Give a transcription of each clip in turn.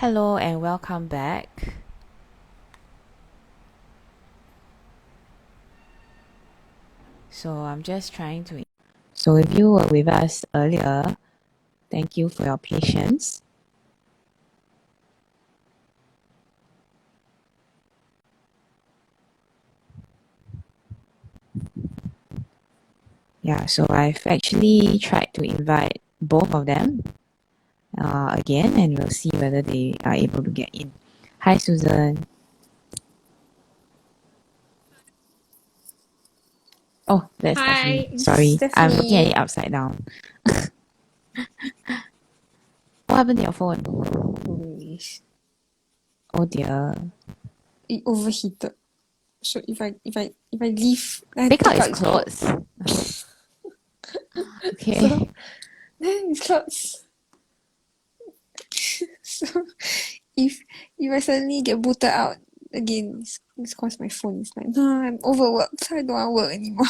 Hello and welcome back. So I'm just trying to. So if you were with us earlier, thank you for your patience. Yeah, so I've actually tried to invite both of them again, and we'll see whether they are able to get in. Hi, Susan. Oh, that's Hi, Stephanie. it's Sorry, I'm looking at Stephanie. it upside down. What happened to your phone? Please. Oh dear. It overheated. So if I leave, then I Take out take its out its clothes. clothes. So Okay. then its clothes. So if I suddenly get booted out again, it's cause my phone is like, no, I'm overworked. I don't want to work anymore.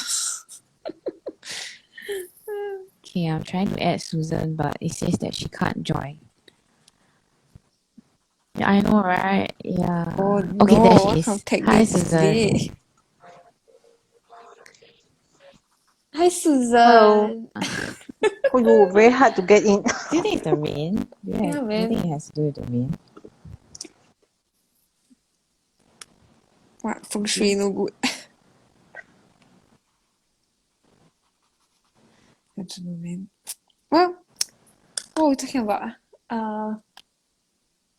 Okay, I'm trying to add Susan, but it says that she can't join. Yeah, I know, right? Oh Yeah. Okay, there no, she what kind is. of tech Hi, day is today? Susan. Hi Hello. Susan. Oh, you very hard to get in. Do you think it's the rain? Yeah Do you think man. it has to do with the rain? What feng shui no good. I don't know man. Well, what are we talking about?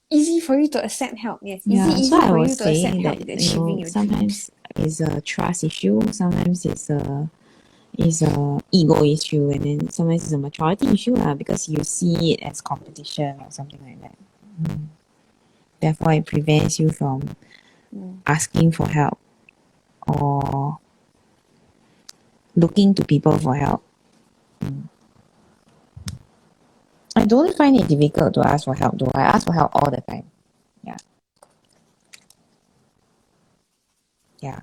Easy for you to accept help. Yes, Yeah, so easy I for was you to accept saying help that, in achieving your dreams. sometimes it's a trust issue, sometimes it's a ego issue, and then sometimes it's a maturity issue because you see it as competition or something like that. Therefore, it prevents you from asking for help or looking to people for help. I don't find it difficult to ask for help though. I ask for help all the time. Yeah. Yeah.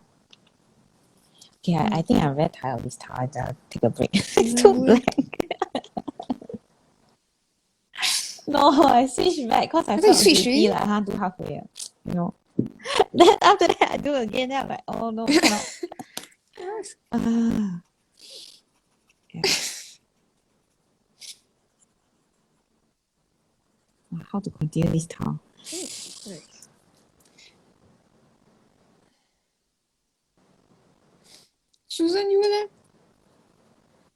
Okay, I think I'm very tired of this tile. I'll take a break. It's too blank. No, I switched back because I I thought you felt switched guilty already. like do halfway. You know. Then after that I do again, then I'm like, oh no, cannot. Ah, yeah. How to continue this tile? Susan, you there?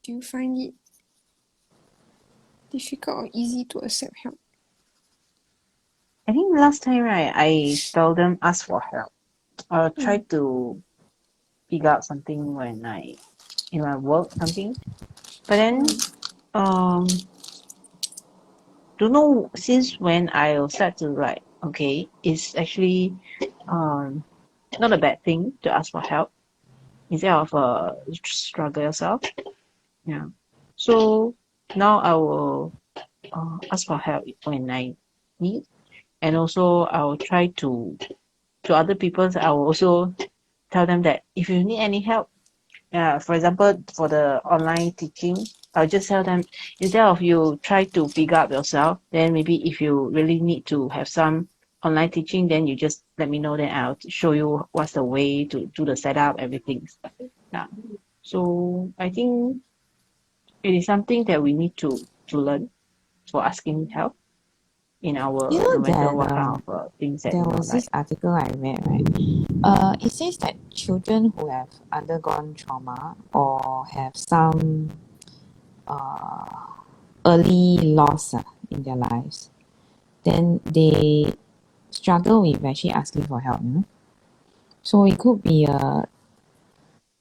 Do you find it difficult or easy to accept help? I think last time, right, I seldom ask for help. I'll try to figure out something when in my work, something. But then, um, don't know since when I'll start to like, okay, it's actually, not a bad thing to ask for help instead of struggle yourself. Yeah. So now I will ask for help when I need, and also I will try to other people. I will also tell them that if you need any help, for example, for the online teaching, I'll just tell them instead of you try to figure out yourself, then maybe if you really need to have some online teaching, then you just let me know. Then I'll show you what's the way to do the setup, everything. Yeah. So I think it is something that we need to learn for asking help in You our know no matter that what kind of things that there was like. this article I read, right? It says that children who have undergone trauma or have some early loss in their lives, then they struggle with actually asking for help, you know? So it could be a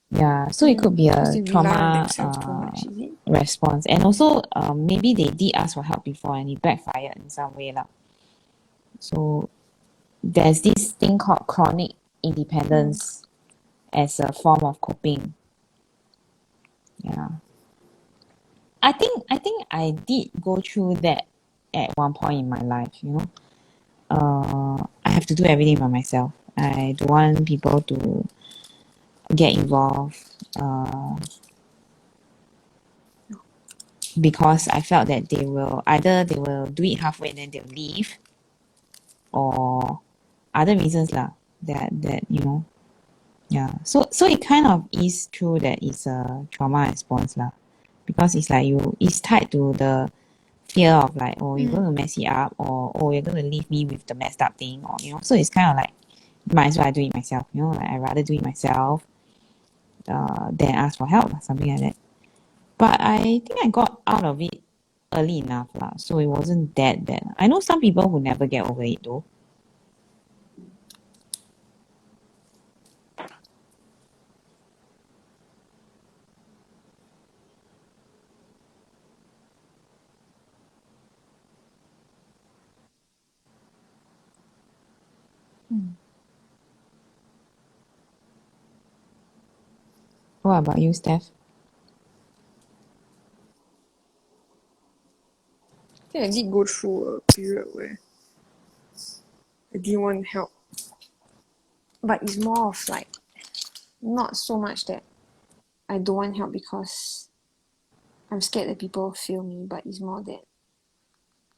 Because they rely on trauma themselves too much, is it? response, and also maybe they did ask for help before and it backfired in some way lah. So there's this thing called chronic independence as a form of coping. Yeah, I think I did go through that at one point in my life. I have to do everything by myself. I don't want people to get involved because I felt that they will do it halfway and then they'll leave, or other reasons lah that you know. Yeah. So it kind of is true that it's a trauma response lah. Because it's like it's tied to the fear of like, oh, you're going to mess it up, or oh, you're going to leave me with the messed up thing, or you know. So it's kind of like, might as well I do it myself, you know. Like I rather do it myself than ask for help, something like that. But I think I got out of it early enough lah, so it wasn't that bad. I know some people who never get over it though. What about you, Steph? I think I did go through a period where I didn't want help. But it's more of like, not so much that I don't want help because I'm scared that people feel me, but it's more that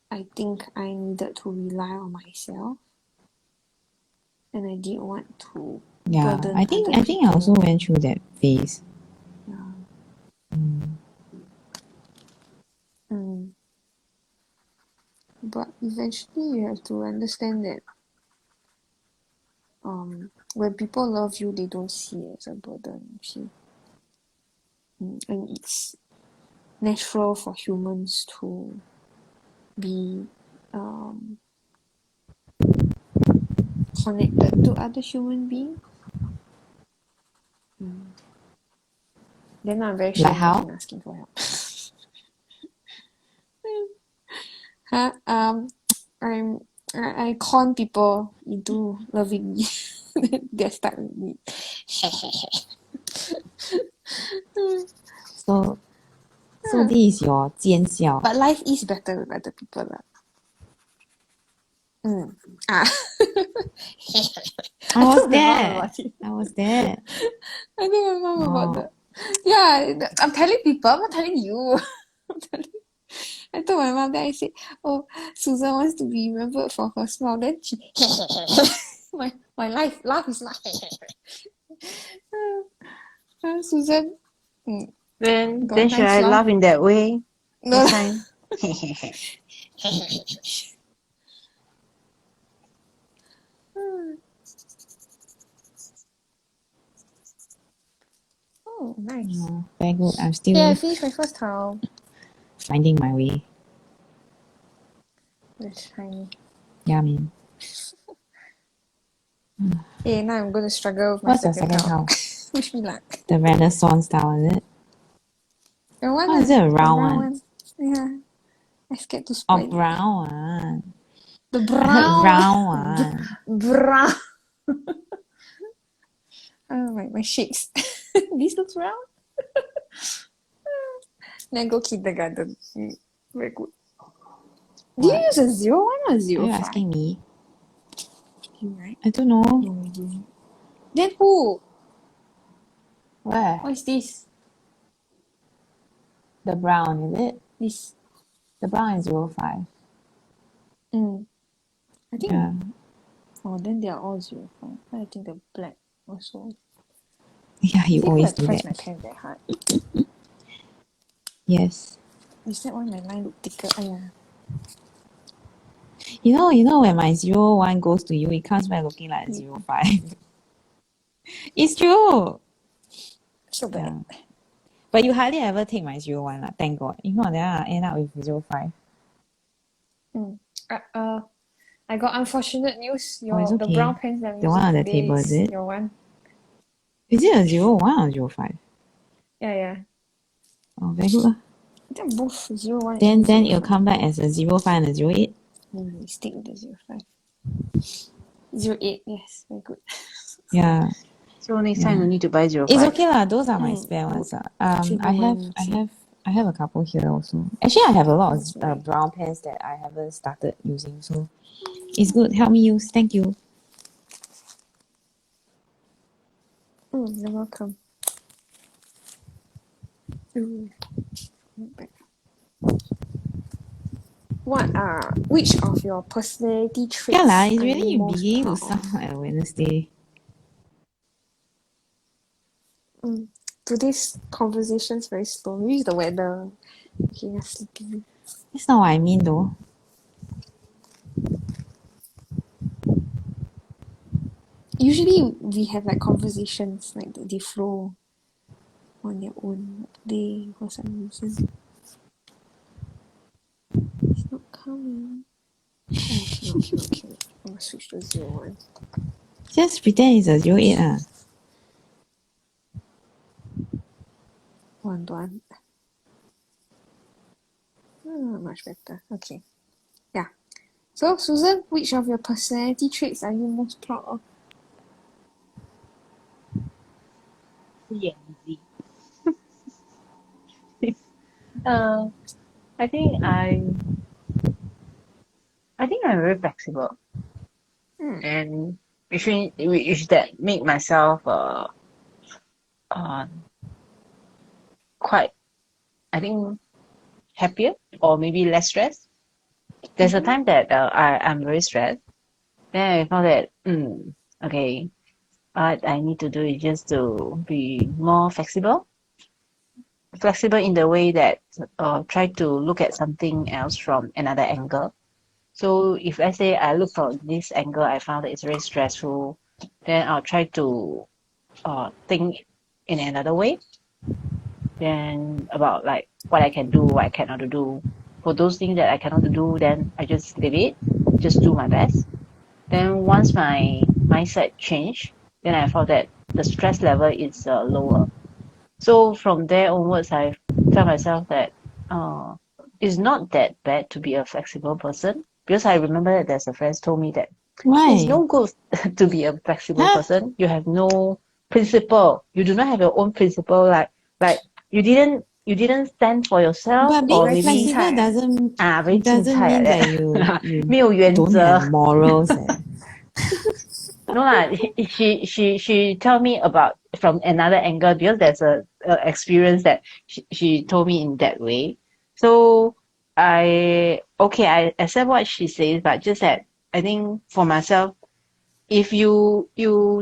I think I needed to rely on myself. And I didn't want to burden I think other I also people. went through that phase. Yeah. But eventually you have to understand that when people love you, they don't see it as a burden, you see. And it's natural for humans to be connected to other human beings. Then I'm very Like shameless how? in asking for help. Huh? I con people into loving me. They're stuck with me. So this is your 奸笑. But life is better with other people lah. I was told my mom there. about it. I was there. I told my mom about Oh. that. Yeah, I'm telling people. I'm not telling you. I told my mom that I said, "Oh, Susan wants to be remembered for her smile." Then she, my laugh is like, Susan. Then Got a should nice I laugh. laugh in that way No. next time? Oh, nice. Oh, very good. I'm still Yeah, I finished my first tile. finding my way. That's tiny. Yeah, I mean. Hey, now I'm going to struggle with my What's your second tile. tile? Wish me luck. The Renaissance style, is it? The one Oh, is it a the round brown one? Yeah. I scared to Oh, spoil it. brown one. The I heard brown round one. brown. Oh my shakes. This looks round. Then go kindergarten. Very good. Do you use a 01 or Are 05? you asking me? You, right? I don't know. No, you don't. Then who? Where? What is this? The brown, is it? This. The brown is 05. I think. Yeah. Oh, then they are all 05. I think the black also. Yeah, you Is it who always I do press that. my pen very hard? Yes. Is that why my line look thicker? Aya. You know when my 01 goes to you, it comes back looking like a 05. It's true. So bad. Yeah. But you hardly ever take my 01 lah, thank God. If not, then I end up with 05. I got unfortunate news. It's The okay. brown pens that I'm The one using on the today table, is it? your one. Is it a 01 or 05? Yeah. Oh, very good lah. I think both 01 Then and it'll 05. come back as a 05 and a 08. We stick with the 05. 08, yes, very good. Yeah. So next time you need to buy 05. It's okay lah. Those are my spare ones lah. I have a couple here also. Actually, I have a lot of brown pens that I haven't started using, so it's good. Help me use. Thank you. You're welcome. Ooh. which of your personality traits Yeah lah, it's are really you most beginning to proud sound of? like a Wednesday. Today's conversation's very slow. Maybe it's the weather. Okay, you're sleepy. That's not what I mean though. Usually we have like conversations like that they flow on their own. They for some reason. It's not coming. Oh, okay. I'm gonna switch to 01. Just pretend it's a 08 ah. One. Much better. Okay. Yeah. So Susan, which of your personality traits are you most proud of? Free and easy. I think I'm very flexible, and which that make myself uh quite, I think, happier or maybe less stressed. There's a time that I'm very stressed. Then I found that okay, what I need to do is just to be more flexible. Flexible in the way that try to look at something else from another angle. So if let's say I look from this angle, I found that it's very stressful, then I'll try to think in another way. Then about like what I can do, what I cannot do. For those things that I cannot do, then I just leave it, just do my best. Then once my mindset changed, then I found that the stress level is lower. So from there onwards, I found myself that uh, it's not that bad to be a flexible person, because I remember that there's a friend told me that it's Why? no good to be a flexible Huh? person. You have no principle. You do not have your own principle. Like you didn't stand for yourself, But being or Very maybe flexible 青菜 very doesn't mean 青菜 that like that. you 没有原则。don't have morals. Eh. No lah, she tell me about from another angle, because there's a experience that she told me in that way. So I accept what she says, but just that I think for myself, if you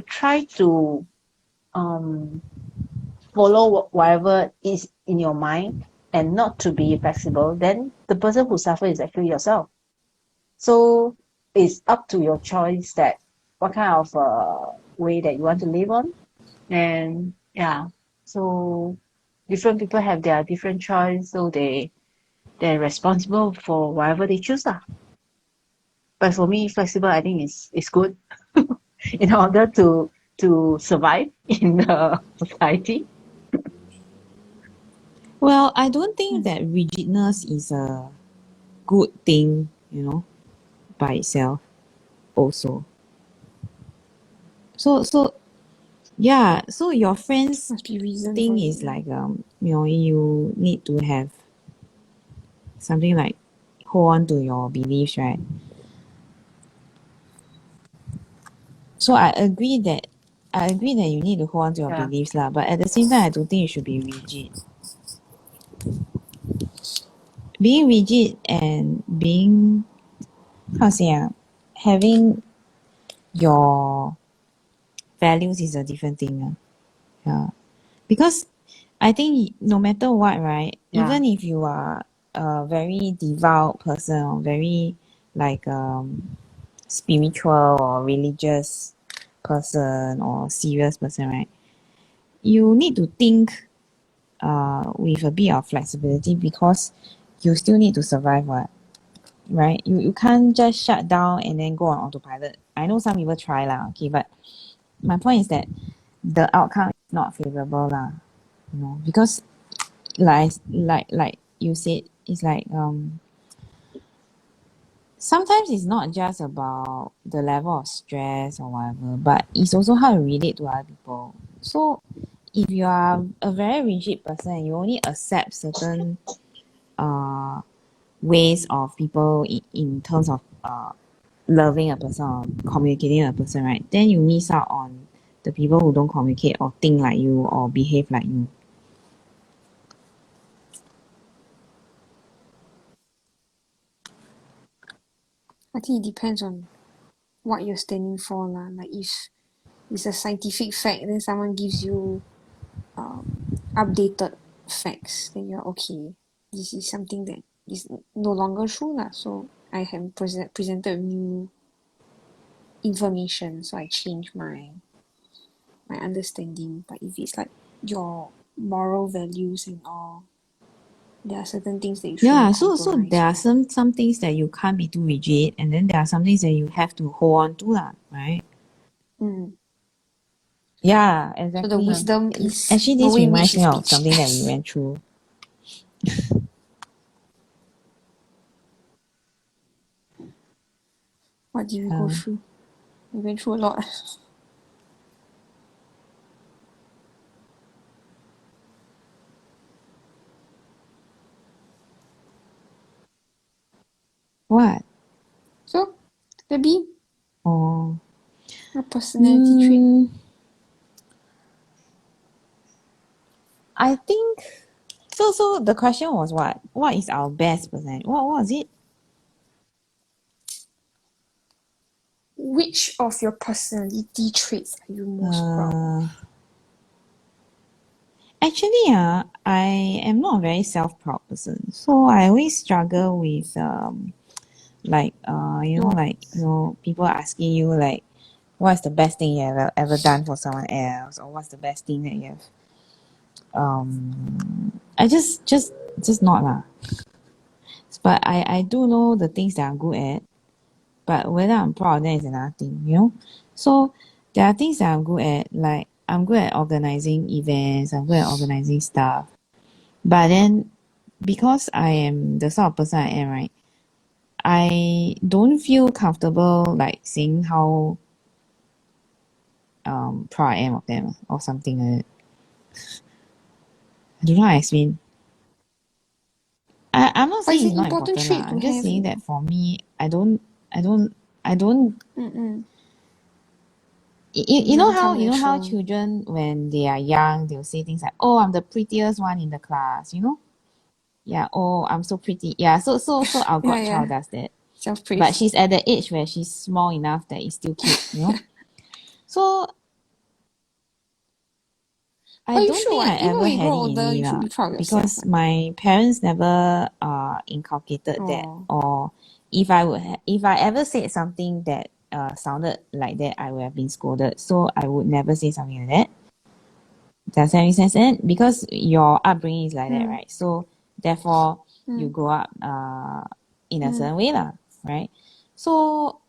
try to follow whatever is in your mind and not to be flexible, then the person who suffer is actually yourself. So it's up to your choice that what kind of way that you want to live on. And yeah, so different people have their different choice, so they're responsible for whatever they choose lah. But for me, flexible I think is good in order to survive in the society. Well, I don't think that rigidness is a good thing, by itself also. So yeah, so your friends must be reason for thing it. is like you need to have something like hold on to your beliefs, right? So I agree that you need to hold on to your Yeah, beliefs lah, but at the same time I don't think you should be rigid. Being rigid and being, how to say having your values is a different thing. Yeah. Because I think no matter what, right, yeah, even if you are a very devout person or very like spiritual or religious person or serious person, right, you need to think with a bit of flexibility because you still need to survive, what, right? You can't just shut down and then go on autopilot. I know some people try lah, okay, but my point is that the outcome is not favorable lah, because like you said, it's like sometimes it's not just about the level of stress or whatever, but it's also how you relate to other people. So if you are a very rigid person and you only accept certain uh ways of people in terms of loving a person or communicating with a person, right, then you miss out on the people who don't communicate or think like you or behave like you. I think it depends on what you're standing for lah. Like if it's a scientific fact, then someone gives you updated facts, then you're okay. This is something that is no longer true lah. So I have presented new information, so I change my understanding. But if it's like your moral values and all, there are certain things that you Yeah, shouldn't so compromise there are for. some things that you can't be too rigid, and then there are some things that you have to hold on to lah, right? Mm. Yeah, So the exactly. wisdom is Actually, this knowing reminds which me is of which. something that we went through. What did we go through? We went through a lot. What? So maybe Oh, a personality trait. I think so. So the question was what? What is our best percent? What was it? Which of your personality traits are you most proud of? Actually, I am not a very self-proud person, so I always struggle with like people asking you like, what's the best thing you ever done for someone else, or what's the best thing that you have I just not lah. But I do know the things that I'm good at, but whether I'm proud of them is another thing, you know. So there are things that I'm good at, like I'm good at organizing events, I'm good at organizing stuff. But then because I am the sort of person I am, right, I don't feel comfortable like saying how proud I am of them or something like that. I don't know how to explain. I'm not But it's saying it's an not important important lah. trait to I'm just have. saying that for me, I don't. Mm-mm. You know Doesn't how come natural. children when they are young they'll say things like, "Oh, I'm the prettiest one in the class," you know? Yeah. "Oh, I'm so pretty." Yeah. So our Yeah, godchild does that, but self-praise. she's at the age where she's small enough that it's still cute, you know. So I But you don't should think I what? Even ever when you had grow it in older, me you should lah, be proud of yourself. because my parents never inculcated that, Oh. or if I ever said something that sounded like that, I would have been scolded. So I would never say something like that. Does that make sense? And because your upbringing is like that, right? So therefore you grow up in a certain way lah, right? So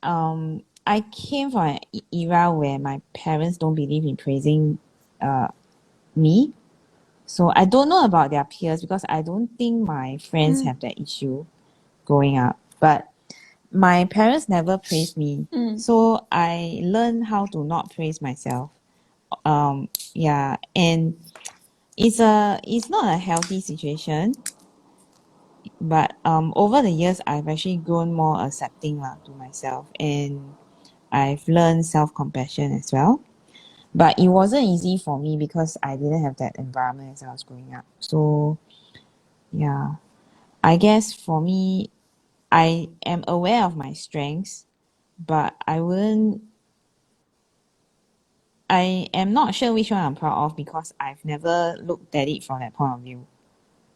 I came from an era where my parents don't believe in praising me. So I don't know about their peers because I don't think my friends have that issue growing up. But my parents never praised me. So I learned how to not praise myself. Yeah, and it's not a healthy situation. But over the years I've actually grown more accepting lah to myself, and I've learned self-compassion as well. But it wasn't easy for me because I didn't have that environment as I was growing up. So yeah, I guess for me, I am aware of my strengths, but I am not sure which one I'm proud of because I've never looked at it from that point of view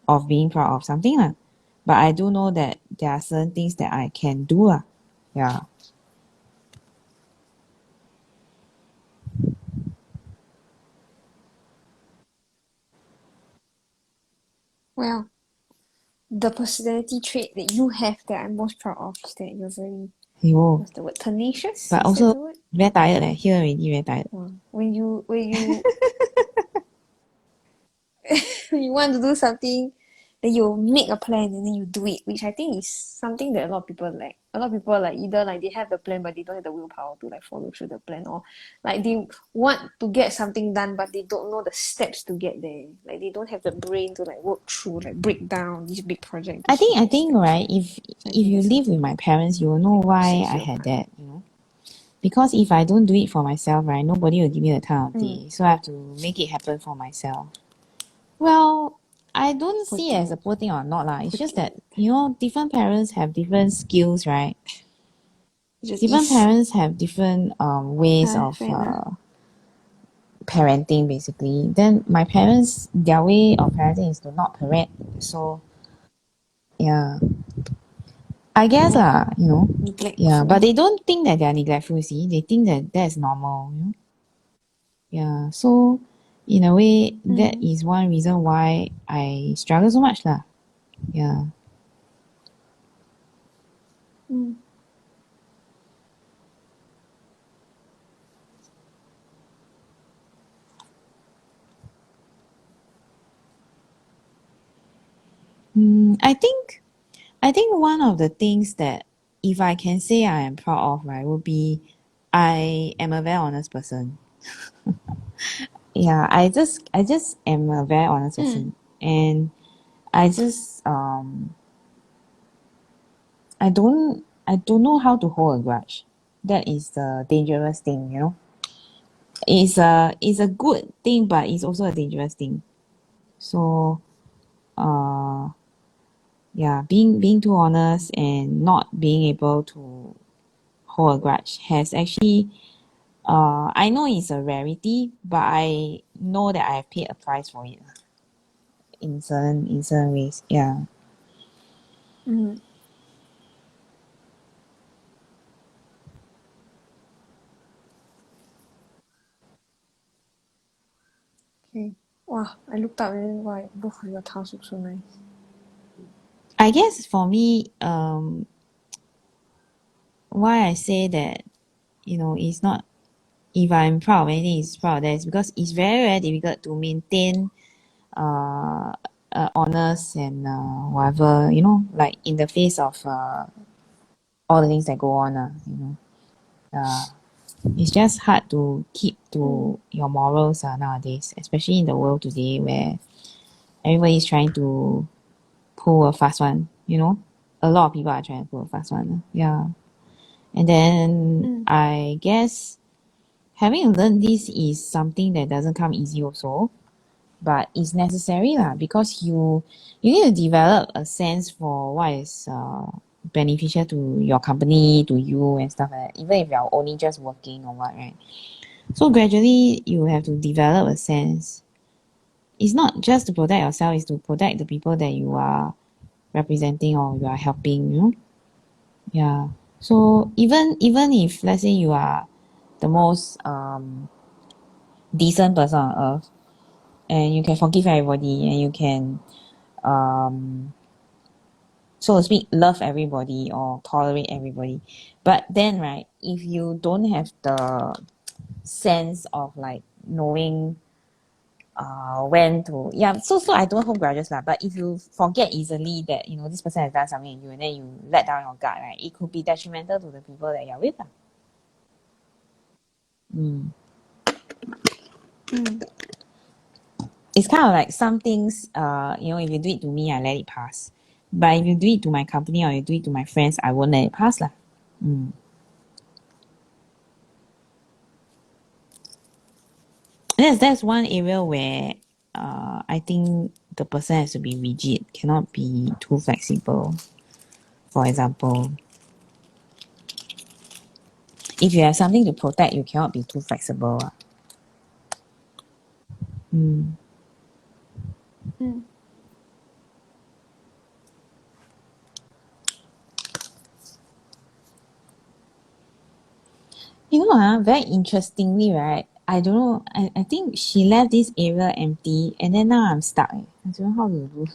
of being proud of something lah. But I do know that there are certain things that I can do lah. Yeah. Well, the personality trait that you have that I'm most proud of is that you're very, Yo. what's the word, tenacious? But Is also that the word? very tired here already very tired. When you when you want to do something, then you make a plan and then you do it, which I think is something that a lot of people lack. A lot of people like either like they have the plan but they don't have the willpower to like follow through the plan, or like they want to get something done but they don't know the steps to get there. Like they don't have the brain to like work through, like break down this big project. I think right, if you that's live with my parents, you will know why I had that, you know. Because if I don't do it for myself, right, nobody will give me the time of day. So I have to make it happen for myself. Well, I don't see it as a poor thing or not lah. It's just that, you know, different parents have different skills, right? Just different ease. parents have different ways of Fair enough. parenting basically. Then my parents, their way of parenting is to not parent. So yeah, I guess Neglectful. yeah, but they don't think that they are neglectful. See, they think that that's normal. Yeah. So in a way, that is one reason why I struggle so much lah. Yeah. Mm. I think one of the things that if I can say I am proud of, right, would be I am a very honest person. Yeah, I just am a very honest person. And I just I don't know how to hold a grudge. That is the dangerous thing. It's a good thing, but it's also a dangerous thing. So uh yeah, being too honest and not being able to hold a grudge has actually I know it's a rarity, but I know that I have paid a price for it in certain ways. Yeah. Mm. Okay. Wow, I looked up and then wow, both of your tiles look so nice. I guess for me, why I say that, it's not if I'm proud of anything, it's proud of that is because it's very, very difficult to maintain uh, honest and whatever, like in the face of all the things that go on, it's just hard to keep to your morals nowadays, especially in the world today where everybody is trying to pull a fast one. A lot of people are trying to pull a fast one. Yeah. And then I guess having learned this is something that doesn't come easy also, but it's necessary lah because you need to develop a sense for what is beneficial to your company, to you and stuff like that, even if you're only just working or what, right? So gradually you have to develop a sense. It's not just to protect yourself, it's to protect the people that you are representing or you are helping. Yeah. So even if let's say you are the most decent person on earth and you can forgive everybody and you can um so to speak love everybody or tolerate everybody, but then right, if you don't have the sense of like knowing when to, yeah, so I don't hold grudges lah, but if you forget easily that this person has done something to you and then you let down your guard, right, it could be detrimental to the people that you're with lah. It's kind of like some things, if you do it to me, I let it pass. But if you do it to my company or you do it to my friends, I won't let it pass lah. That's one area where I think the person has to be rigid, cannot be too flexible. For example, if you have something to protect, you cannot be too flexible. Very interestingly, right? I don't know. I think she left this area empty and then now I'm stuck. I don't know how to do.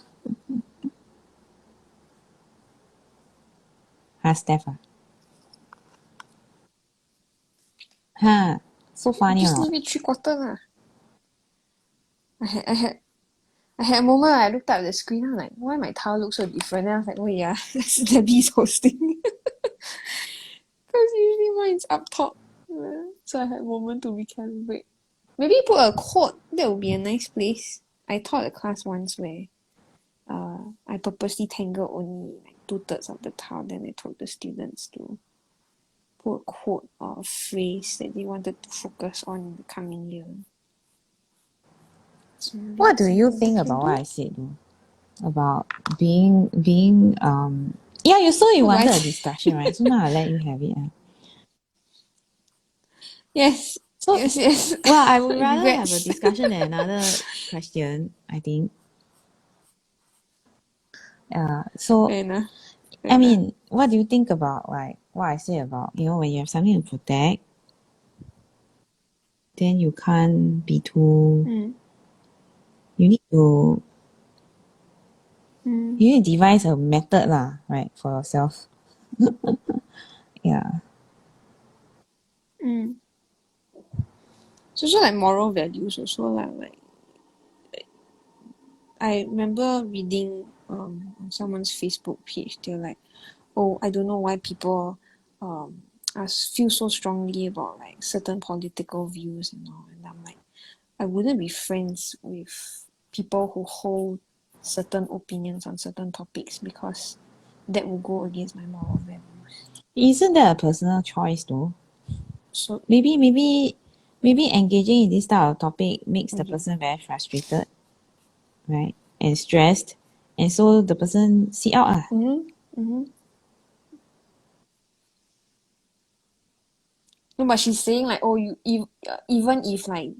Steph. So funny or Just not? leave it 3/4 lah. I had a moment I looked up at the screen, I'm like, why my tile looks so different? Then I was like, oh yeah, that's Debbie's hosting. Because usually mine's up top. So I had a moment to recalibrate. Maybe put a quote, that would be a nice place. I taught a class once where I purposely tangled only like 2/3 of the tile, then I told the students to put a quote or a phrase that they wanted to focus on in the coming year. So What do you think about what I said though? About being yeah, you wanted a discussion, right? So now I'll let you have it. Yes. So, Yes. well, I would rather have a Regrets. discussion than another question, I think. So, Fair enough. Fair I enough. mean, what do you think about like what I say about, when you have something to protect, then you can't be too, Mm. you need to, Mm. you need to devise a method lah, right, for yourself. Yeah. Mm. It's also like moral values also like I remember reading on someone's Facebook page, they're like, oh, I don't know why people feel so strongly about like certain political views and all. And I'm like, I wouldn't be friends with people who hold certain opinions on certain topics because that will go against my moral values. Isn't that a personal choice though? So Maybe engaging in this type of topic makes the okay. person very frustrated, right? And stressed. And so the person see out ah. Mm-hmm. No, but she's saying like, oh, even if like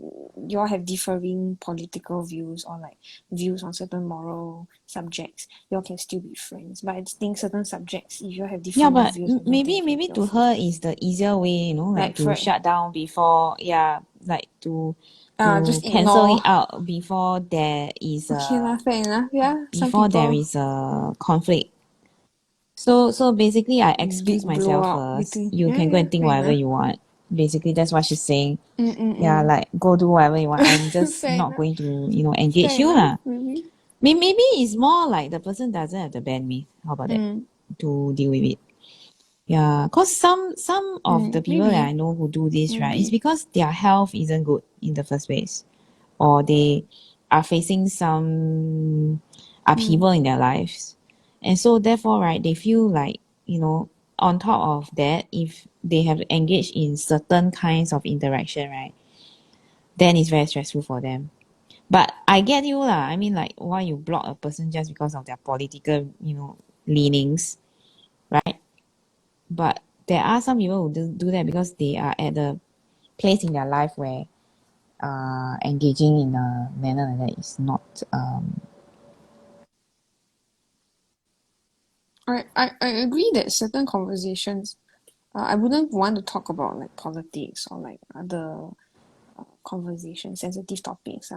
you all have differing political views or like views on certain moral subjects, you all can still be friends. But I think certain subjects, if you all have Yeah, different but views on them, then maybe you all to can her is the easier way, like like to for shut down before, yeah, like to just cancel ignore. it out before there is Okay a lah, fair enough. Yeah, some people conflict. So basically I excuse big blow myself out first. between. You Yeah, can go yeah, and think fair whatever enough. you want. Basically that's what she's saying. Yeah, Mm. like go do whatever you want. I'm just Fair not enough. going to, engage Fair you enough. lah. Maybe. Maybe it's more like the person doesn't have the bandwidth. How about that? Mm. To deal with it. Yeah, cause some of the people that I Maybe. know who do this, right, is Maybe. because their health isn't good in the first place, or they are facing some Mm. upheaval in their lives, and so therefore, right, they feel like, on top of that, if they have to engage in certain kinds of interaction, right, then it's very stressful for them. But I get you lah. I mean, like, why you block a person just because of their political, leanings, right? But there are some people who do that because they are at a place in their life where engaging in a manner like that is not I agree that certain conversations, I wouldn't want to talk about like politics or like other conversation sensitive topics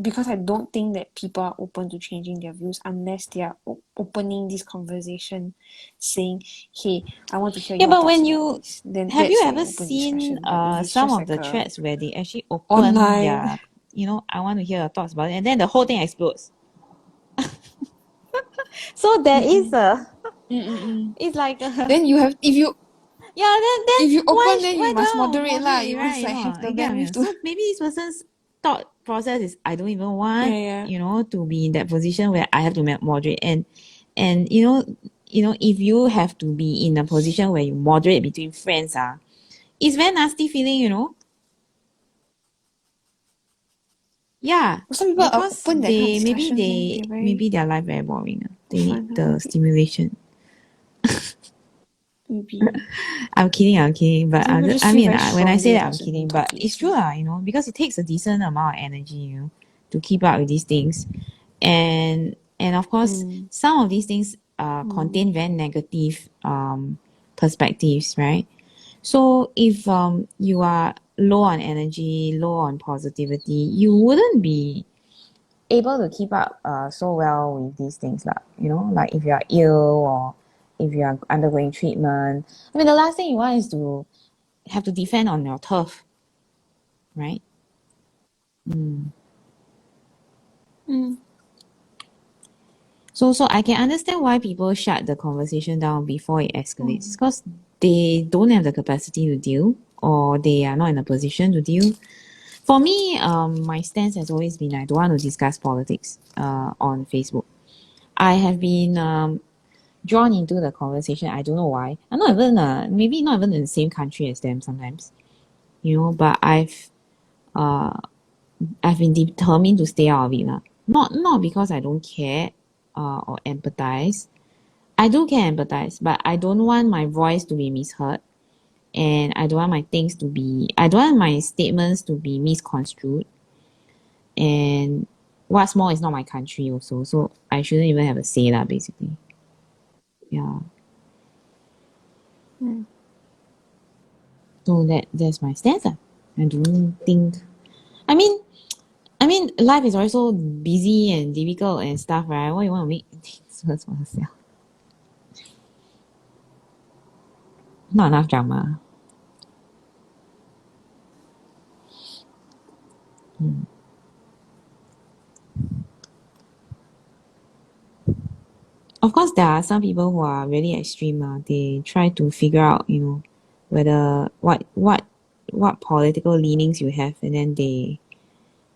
because I don't think that people are open to changing their views unless they are opening this conversation saying, hey, I want to hear yeah. your But thoughts when about you this, then have you that's like ever an open seen discussion. But if it's some just of like the a threads where they actually open online their, I want to hear your thoughts about it, and then the whole thing explodes. So there is a it's like a then you have yeah, then if you why open then you why must don't moderate lah. moderate, You right? must like have the You get what I bandwidth mean? to So maybe this person's thought process is I don't even want, yeah. to be in that position where I have to moderate, and if you have to be in a position where you moderate between friends, it's very nasty feeling, Yeah, Some people because open that kind of they maybe discussions then they they're very maybe their life very boring. They need fun the stimulation. maybe I'm kidding, but some people just I feel mean, very when I say strongly that, about I'm certain kidding, but it's topics. true, because it takes a decent amount of energy, to keep up with these things, and of course, some of these things contain very negative perspectives, right? So if you are low on energy, low on positivity, you wouldn't be able to keep up so well with these things lah. Like if you are ill or if you are undergoing treatment. I mean, the last thing you want is to have to defend on your turf, right? Mm. So I can understand why people shut the conversation down before it escalates because they don't have the capacity to deal or they are not in a position to deal. For me, my stance has always been I don't want to discuss politics on Facebook. I have been drawn into the conversation. I don't know why. I'm not even maybe not even in the same country as them sometimes, but uh I've been determined to stay out of it lah. Not because I don't care or empathize. I do care and empathize, but I don't want my voice to be misheard. and I don't want I don't want my statements to be misconstrued. And what's more, it's not my country also, so I shouldn't even have a say lah, basically. Yeah. So that's my stance lah. I don't think. I mean, life is always so busy and difficult and stuff, right? Why you want to make things worse for yourself? Not enough drama. Of course, there are some people who are really extreme. They try to figure out, whether what political leanings you have, and then they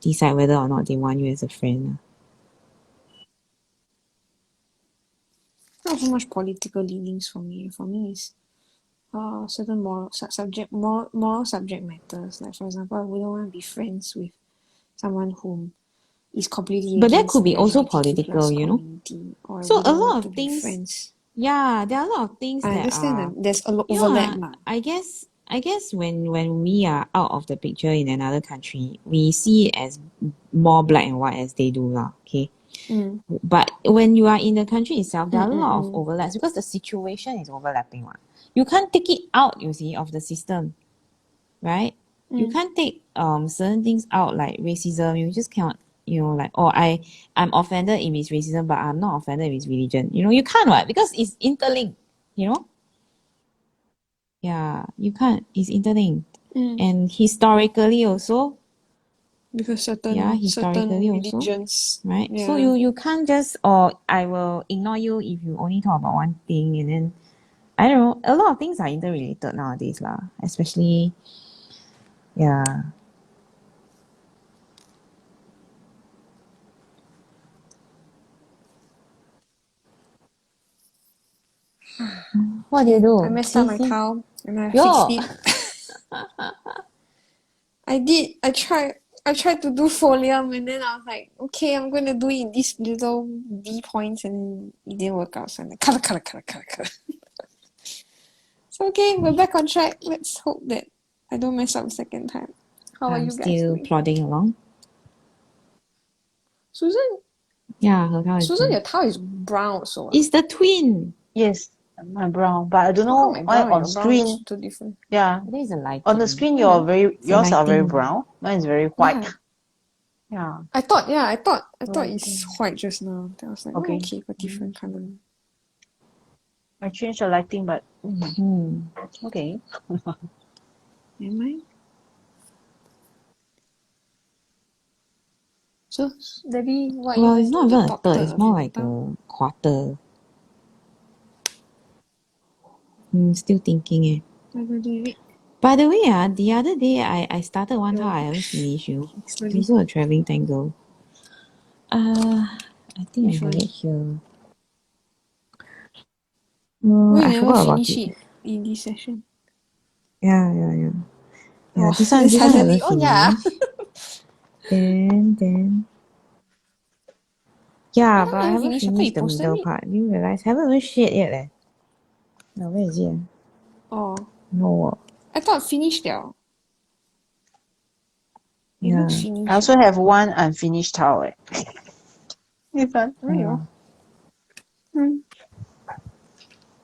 decide whether or not they want you as a friend. Not so much political leanings for me. For me, it's certain moral subject matters. Like, for example, I wouldn't want to be friends with someone whom is completely But that against could be the also LGBTQ+ political, community, or I So a wouldn't lot want to of be things. friends. Yeah, there are a lot of things I that understand are. that there's a lot overlap lah. I guess when we are out of the picture in another country, we see it as more black and white as they do lah. Okay. But when you are in the country itself, there are a lot of overlaps because the situation is overlapping one. You can't take it out, you see, of the system, right? You can't take certain things out like racism. You just cannot, like, I'm offended if it's racism, but I'm not offended if it's religion. You can't, right? Because it's interlinked. Yeah, you can't. It's interlinked, and historically also. Because certain historically also, religions, right? yeah. So you can't just, or I will ignore you if you only talk about one thing, and then I don't know. A lot of things are interrelated nowadays, lah. Especially, yeah. What do you do? I messed up my See? towel and I Yo. fixed it. I did. I tried to do folium, and then I was like, okay, I'm gonna do it in these little V points, and it didn't work out. So I'm like, cut. So okay, we're back on track. Let's hope that I don't mess up the second time. How are I'm you guys still doing? plodding along. Susan, Yeah, her towel is Susan, brown. your towel is brown also. It's the twin. Yes, my brown, but I don't How know come my why brown on and your brown screen. looks so different? Yeah, I think it's a lighting. on the screen Yeah. yours are very lighting. brown. Mine is very white. Yeah. I thought it's Lighting. white just now. Then I was like, Okay. okay, got different colour. I changed the lighting, but okay. Am I? So, Debbie, what you Well, want it's to not do? even The a top third. It's of more your like towel? a quarter. Still thinking. What am I doing with it? By the way, the other day I started one towel I haven't finished. Slowly. Also a traveling tangle. I think Which I have one? it here. Why I you never forgot about finish it. it in this session? Yeah. Oh, This one suddenly, haven't yeah. finished. Then. Yeah, How but I you haven't finish? I thought you finished the posted middle it. part. You realize? Haven't even shared yet leh. Now where is it? Oh, No. I thought finished now. It Yeah. looks finished. I also have one unfinished towel. This one. Oh,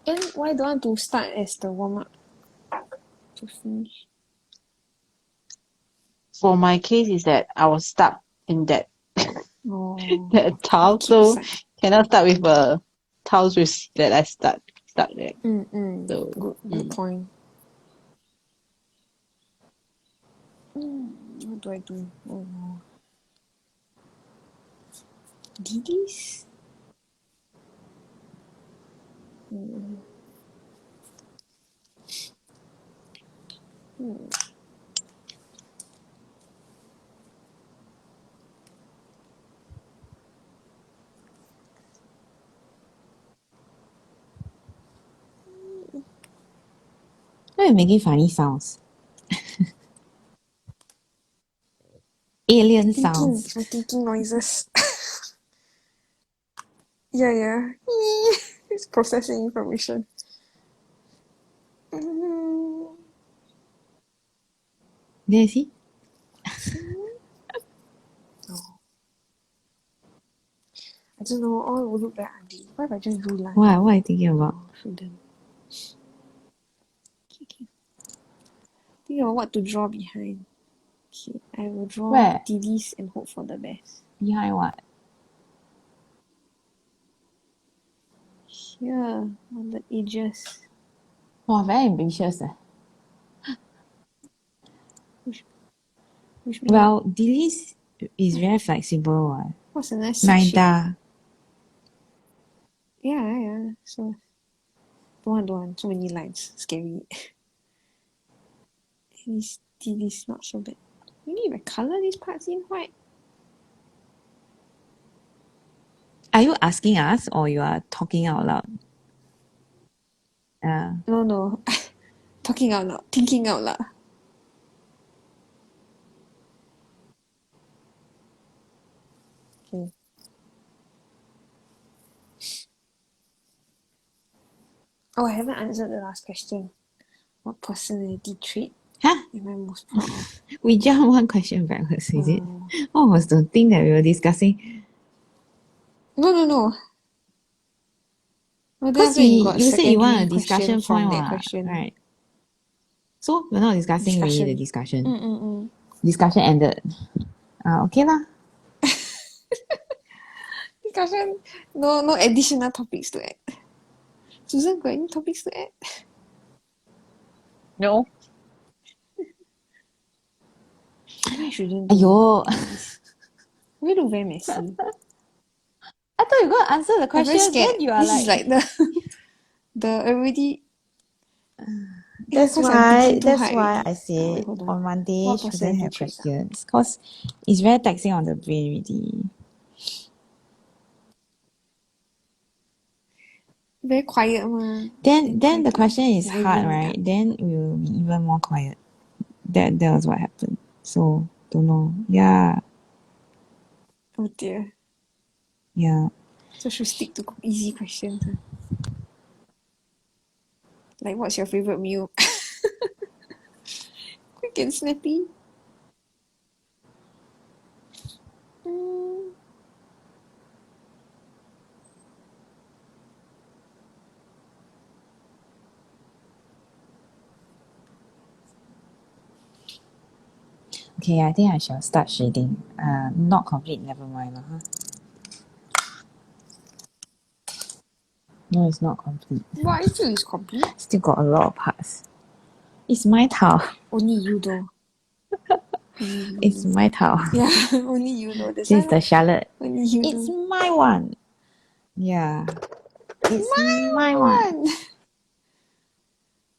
Then why don't want to start as the warm up to finish? For my case is that I was stuck in that Oh, that towel, keep so aside. cannot start with a towels with that I stuck there. So Good point. What do I do? Oh no. Didis? Why are you making funny sounds? Alien sounds. I'm thinking noises. Yeah. It's processing information. There you see? Oh. I don't know, all will look very ugly. What if I just do line? What are you thinking about? Oh, shouldn't. Okay. Think of what to draw behind. Okay, I will draw Where? DDs and hope for the best. Behind what? Here, on the edges. Wow, very ambitious. Which means Well, Dilys is very flexible. What? what's the next shape? Naida. Yeah. So, don't want. So many lines. Scary. This DDs not so bad. Maybe if I colour these parts in white. Are you asking us or you are talking out loud? No. Talking out loud. Thinking out loud. Okay. Oh, I haven't answered the last question. What personality trait Huh? am I most proud of? We jumped one question backwards, is it? Oh. What was the thing that we were discussing? No. No, then Because after you got you said you want a secondary discussion question from point, that what? question. Right. So we're not discussing really the Discussion. discussion. Discussion ended. Okay lah. Discussion. No additional topics to add. Susan, got any topics to add? No. Maybe I shouldn't do Aiyo. this. We look very messy. I thought you were going to answer the I'm very question. scared. Then you are This is like the already. That's because I'm why. thinking too That's hard why already. I said hold on. on Monday What shouldn't personality have traits? questions because it's very taxing on the brain already. Very quiet ma. Then the quiet. question is Lively hard, me right? up. Then we will be even more quiet. That was what happened. So don't know. Yeah. Oh dear. Yeah. So should stick to easy questions. Huh? Like what's your favourite meal? Quick and snappy. Okay, I think I shall start shading. Not complete, never mind. Huh? No, it's not complete. But I feel it's complete. Still got a lot of parts. It's my towel. Only you though. It's my towel. Yeah, only you know. This is the Charlotte. Only you It's know. my one. Yeah. It's my one.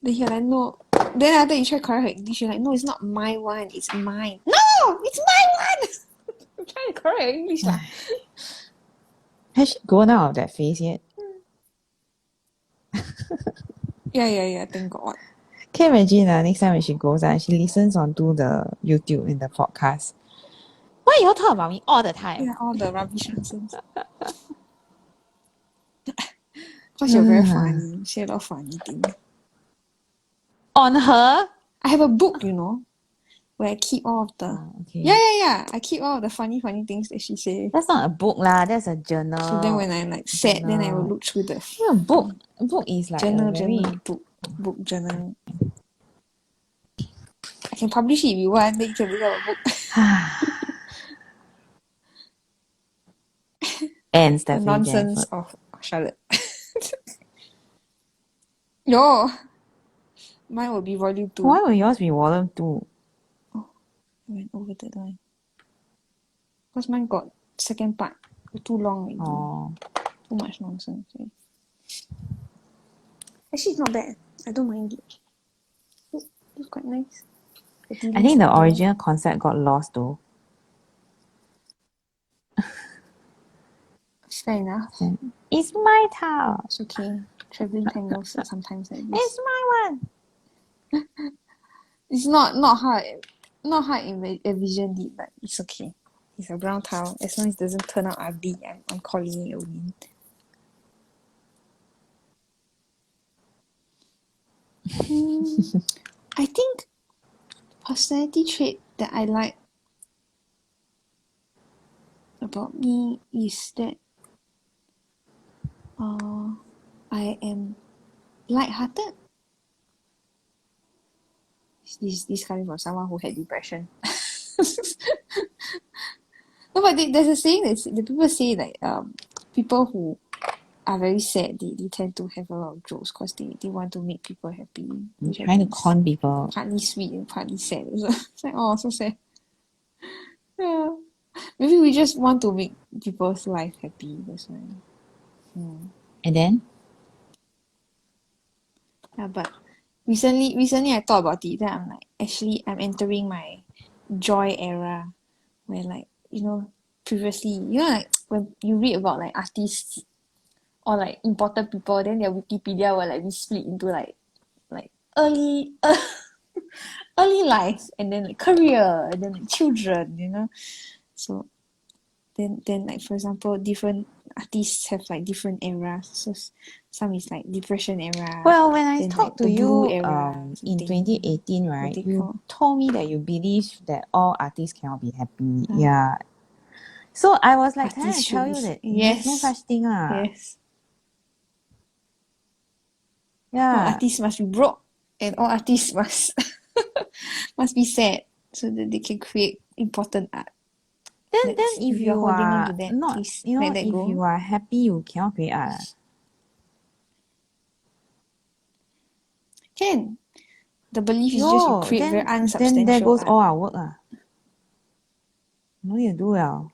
Then you're like, no. Then after you try correct her English, you're like, no, it's not my one, it's mine. No, it's my one. I'm trying to correct her English lah. Has she grown out of that phase yet? Yeah. Thank God. Can you imagine next time when she goes out, she listens onto the YouTube and the podcast. Why you all talk about me all the time? Yeah, all the rubbish nonsense. Because you're very funny. You say a lot of funny things. On her? I have a book, where I keep all of the... Okay. Yeah. I keep all of the funny things that she says. That's not a book lah. That's a journal. So then when I'm like sad, then I will look through the... A book is like journal. Book journal. I can publish it if you want, then you can become a book. And The Stephanie nonsense Jennifer. of Charlotte. Yo! Mine will be volume 2. Why will yours be volume 2? I went over that line. Because mine got second part. Too long already. Oh. Too much nonsense. Yeah. Actually, it's not bad. I don't mind it. It's quite nice. I think the original concept got lost though. Fair enough. It's my towel. It's okay. Traveling tangles sometimes like this. It's my one. It's not hard. Not hard in envisioned it, but it's okay. It's a brown towel. As long as it doesn't turn out ugly, I'm calling it a win. I think personality trait that I like about me is that I am light-hearted. This coming from someone who had depression. No, but there's a saying that the people say like people who are very sad, they tend to have a lot of jokes because they want to make people happy. Which Trying to con people. Partly sweet and partly sad. It's like, oh, so sad. Yeah. Maybe we just want to make people's life happy. That's why. And then? Yeah, but recently I thought about it. Then I'm like, actually, I'm entering my joy era, where like previously, like when you read about like artists or like important people, then their Wikipedia will like be split into like early early life and then like career and then like children. So then like for example, different artists have like different eras. So some is like depression era. Well, when I then talked like to the blue you era, in something. 2018, What right, they you call. told me that you believe that all artists cannot be happy. Yeah. So I was like, can I Artists should tell be you that yes. there's no such thing lah. Yes. All Yeah. artists must be broke and all artists must be sad so that they can create important art. Then if you're you holding on are to that, not, please if let that go. you are happy, you cannot create art. Can. The belief is just you create very unsubstantial then there goes art. all our work lah. No need to do well.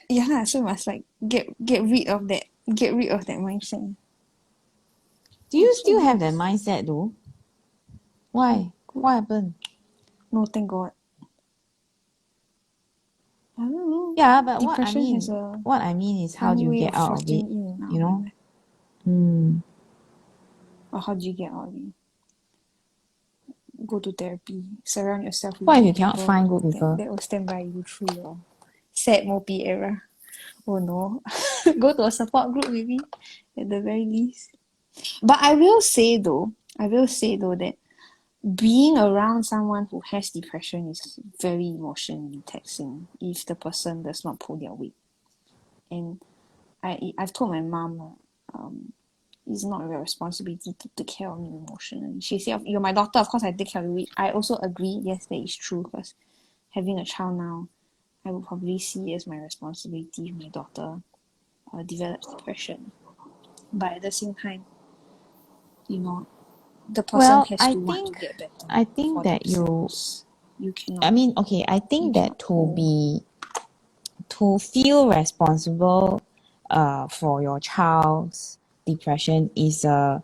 Yeah lah, so must like get rid of that mindset. Do you still have that mindset though? Why? What happened? No, thank God. I don't know. Yeah, but Depression has a what I mean is how do you way get of out of it? thrusting in and out You know? of my life. Or how do you get out of it? Go to therapy. Surround yourself with What if good you cannot people find good people? that will stand by you through your sad mopey era. Oh no. Go to a support group maybe at the very least. But I will say though that being around someone who has depression is very emotionally taxing if the person does not pull their weight. And I've told my mom it's not your responsibility to take care of me emotionally. She said, you're my daughter, of course I take care of you. I also agree, yes, that is true, because having a child now, I would probably see it as my responsibility if my daughter develops depression. But at the same time, the person has to want to get better. I think that themselves. You cannot. I mean, okay, I think that to feel responsible for your child's depression is a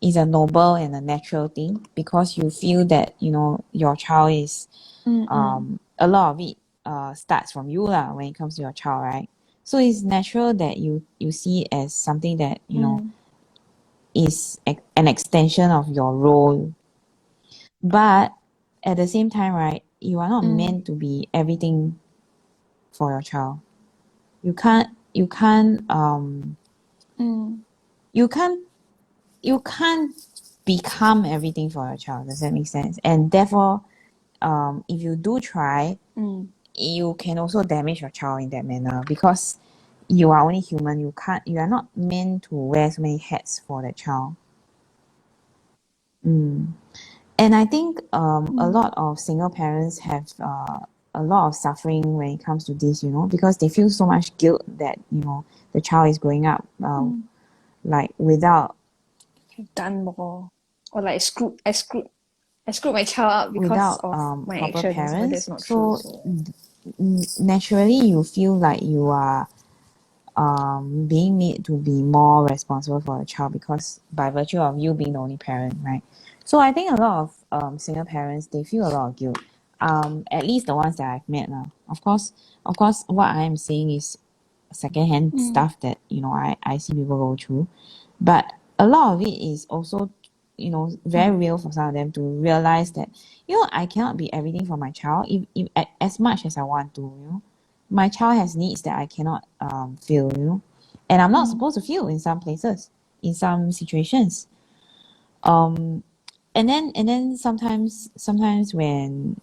noble and a natural thing, because you feel that your child is a lot of it starts from you lah when it comes to your child, right? So it's natural that you see it as something that is an extension of your role. But at the same time, right, you are not meant to be everything for your child. You can't become everything for your child. Does that make sense? And therefore, if you do try, you can also damage your child in that manner, because you are only human. You are not meant to wear so many hats for that child. And I think a lot of single parents have a lot of suffering when it comes to this, because they feel so much guilt that the child is growing up like without done more, or like I screwed my child up because of my proper actions. parents. But that's not true. Naturally you feel like you are being made to be more responsible for a child, because by virtue of you being the only parent, right? So I think a lot of single parents, they feel a lot of guilt. At least the ones that I've met now. Of course, what I am saying is secondhand stuff that I see people go through, but a lot of it is also very real for some of them to realize that I cannot be everything for my child, if as much as I want to. My child has needs that I cannot feel, and I'm not supposed to feel in some places, in some situations. and then sometimes when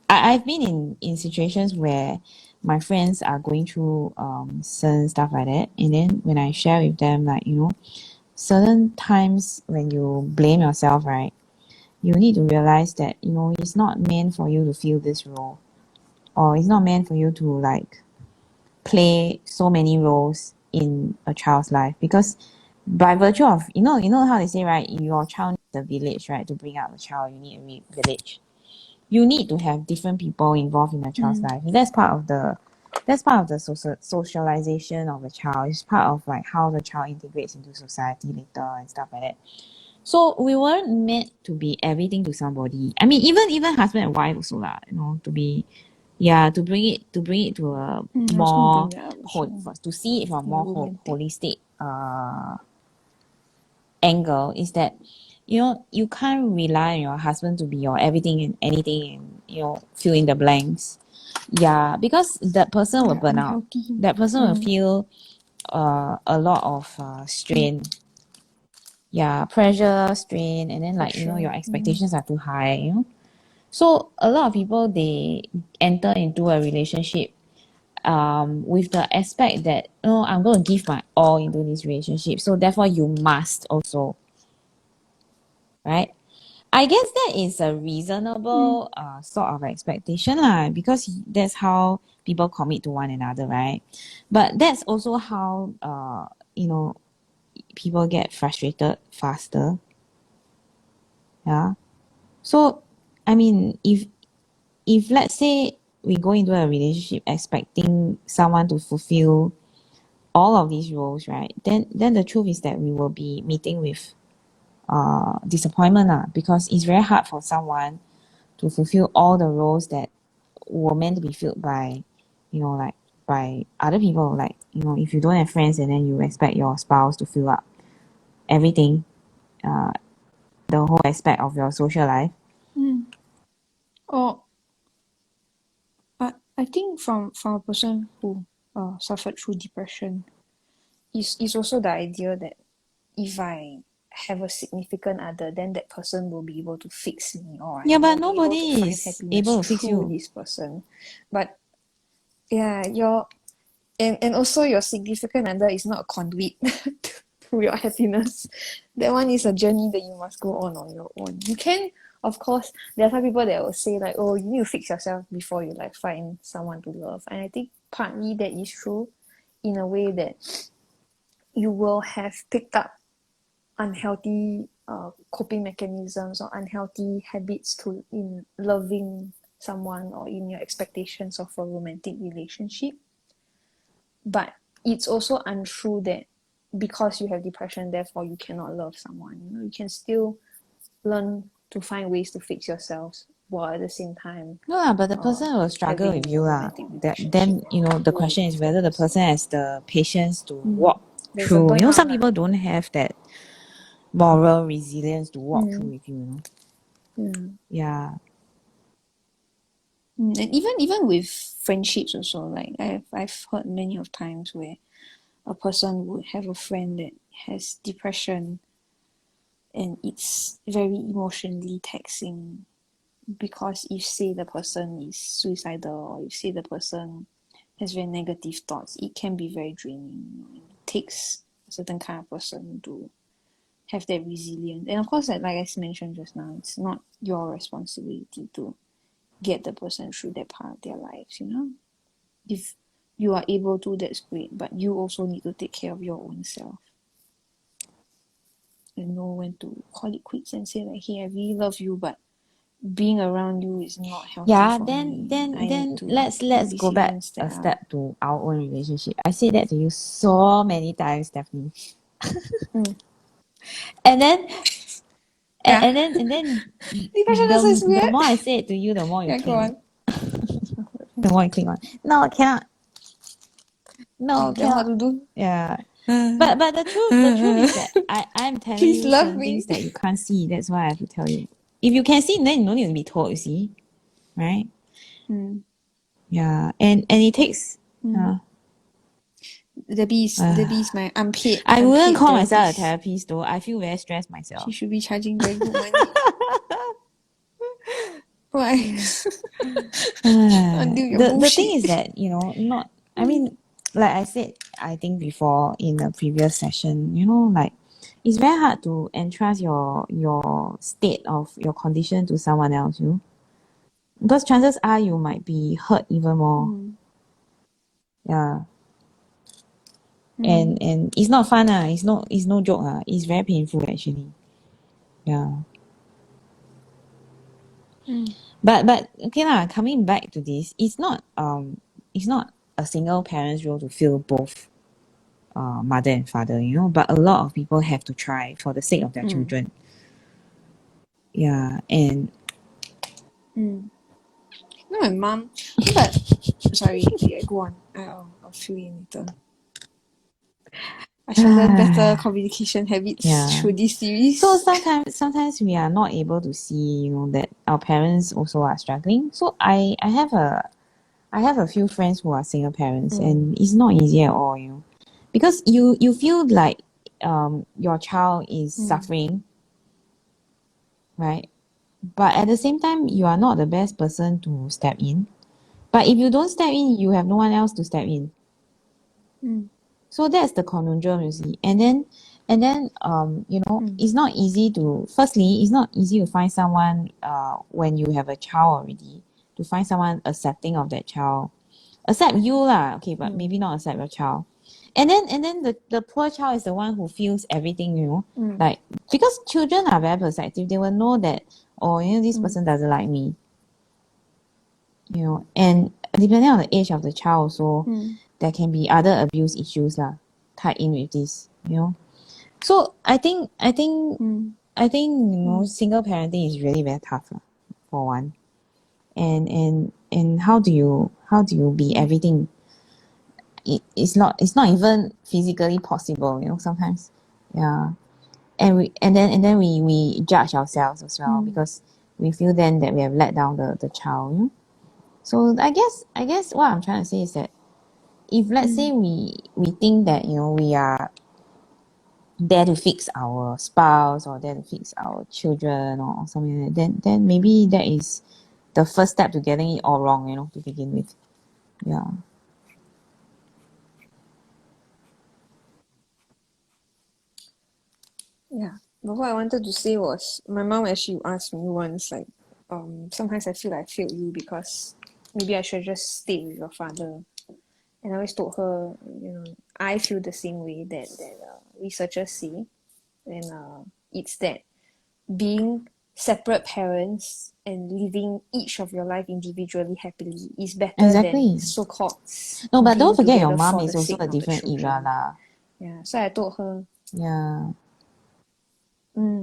I've been in situations where my friends are going through certain stuff like that, and then when I share with them, like, certain times when you blame yourself, right, you need to realize that, it's not meant for you to feel this role, or it's not meant for you to like play so many roles in a child's life, because by virtue of, you know how they say, right, your child needs a village, right, to bring up a child, you need a village. You need to have different people involved in a child's life. That's part of the socialization of a child. It's part of like how the child integrates into society later and stuff like that. So we weren't meant to be everything to somebody. I mean, even husband and wife also lah. To be, to bring it to a I was gonna more bring that up also. to see it from a more Romantic. holistic angle, is that you can't rely on your husband to be your everything and anything, and fill in the blanks. Because that person will burn out. Unhealthy. That person will feel a lot of strain, pressure, strain, and then like your expectations are too high. So a lot of people, they enter into a relationship with the aspect that I'm going to give my all into this relationship, so therefore you must also, right? I guess that is a reasonable sort of expectation lah, because that's how people commit to one another, right? But that's also how people get frustrated faster. Yeah. So I mean, if let's say we go into a relationship expecting someone to fulfill all of these roles, right? Then the truth is that we will be meeting with disappointment lah, because it's very hard for someone to fulfill all the roles that were meant to be filled by, like by other people. Like, if you don't have friends and then you expect your spouse to fill up everything, the whole aspect of your social life. Or I think from a person who suffered through depression, is also the idea that if I have a significant other, then that person will be able to fix me, or Yeah, but I will be nobody able to find is happiness able to fix through you. this person. But yeah, and also your significant other is not a conduit to your happiness. That one is a journey that you must go on your own. You can, of course, there are some people that will say like, oh, you need to fix yourself before you like find someone to love. And I think partly that is true, in a way that you will have picked up unhealthy coping mechanisms or unhealthy habits in loving someone, or in your expectations of a romantic relationship. But it's also untrue that because you have depression, therefore you cannot love someone. You can still learn to find ways to fix yourselves, while at the same time No lah, but the person will struggle having with a you lah. romantic Then relationship. the question is whether the person has the patience to walk There's a through. burnout Some lah. people don't have that moral resilience to walk through with you. Yeah. And even with friendships also, like I've heard many of times where a person would have a friend that has depression, and it's very emotionally taxing, because if say the person is suicidal, or if say the person has very negative thoughts, it can be very draining. It takes a certain kind of person to have that resilience. And of course, like I mentioned just now, it's not your responsibility to get the person through that part of their lives, If you are able to, that's great, but you also need to take care of your own self and know when to call it quits and say like, hey, I really love you, but being around you is not healthy for me. Then let's go back a step to our own relationship. I say that to you so many times, Stephanie. And then and then the more I say it to you, the more you go cling. on. The more you cling on. No, I cannot. No, Then what cannot. to do? Yeah. But the truth is that I'm telling Please you love certain me. things that you can't see. That's why I have to tell you. If you can see, then you don't need to be told, you see. Right? Yeah. And it takes Debbie's my unpaid. I wouldn't call myself a therapist. therapist though. I feel very stressed myself. She should be charging very good money. Why? Until your The bullshit. thing is that, not, I mean, like I said, I think before in a previous session, like it's very hard to entrust your state of your condition to someone else, because chances are you might be hurt even more. Yeah. And it's not fun, it's no joke, it's very painful actually. Yeah. But okay lah, coming back to this, it's not a single parent's role to feel both mother and father, but a lot of people have to try for the sake of their children. Yeah. And No, my mom. But sorry, yeah, go on. I'll fill in later. I should learn better communication habits through this series. so sometimes we are not able to see, that our parents also are struggling. So I have a few friends who are single parents, and it's not easy at all, because you feel like your child is suffering, right? But at the same time, you are not the best person to step in. But if you don't step in, you have no one else to step in. So that's the conundrum, you see. And then it's not easy to, firstly, it's not easy to find someone when you have a child already, to find someone accepting of that child. Accept you lah, okay, but maybe not accept your child. And then the poor child is the one who feels everything, like, because children are very perceptive. They will know that, this person doesn't like me. And depending on the age of the child also, there can be other abuse issues tied in with this, So I think single parenting is really very tough for one. And how do you be everything? It's not even physically possible, sometimes. Yeah. And then we judge ourselves as well, because we feel then that we have let down the child. So I guess what I'm trying to say is that, if let's say we think that we are there to fix our spouse, or there to fix our children, or something like that, then maybe that is the first step to getting it all wrong, to begin with. Yeah. Yeah. But what I wanted to say was, my mom actually asked me once, like, sometimes I feel like I failed you because maybe I should just stay with your father. And I always told her, I feel the same way that researchers say. And it's that being separate parents and living each of your life individually happily is better Exactly. than so-called No, but don't being forget your together mom for is the also sake a of the different era children. lah. Yeah, so I told her, Yeah.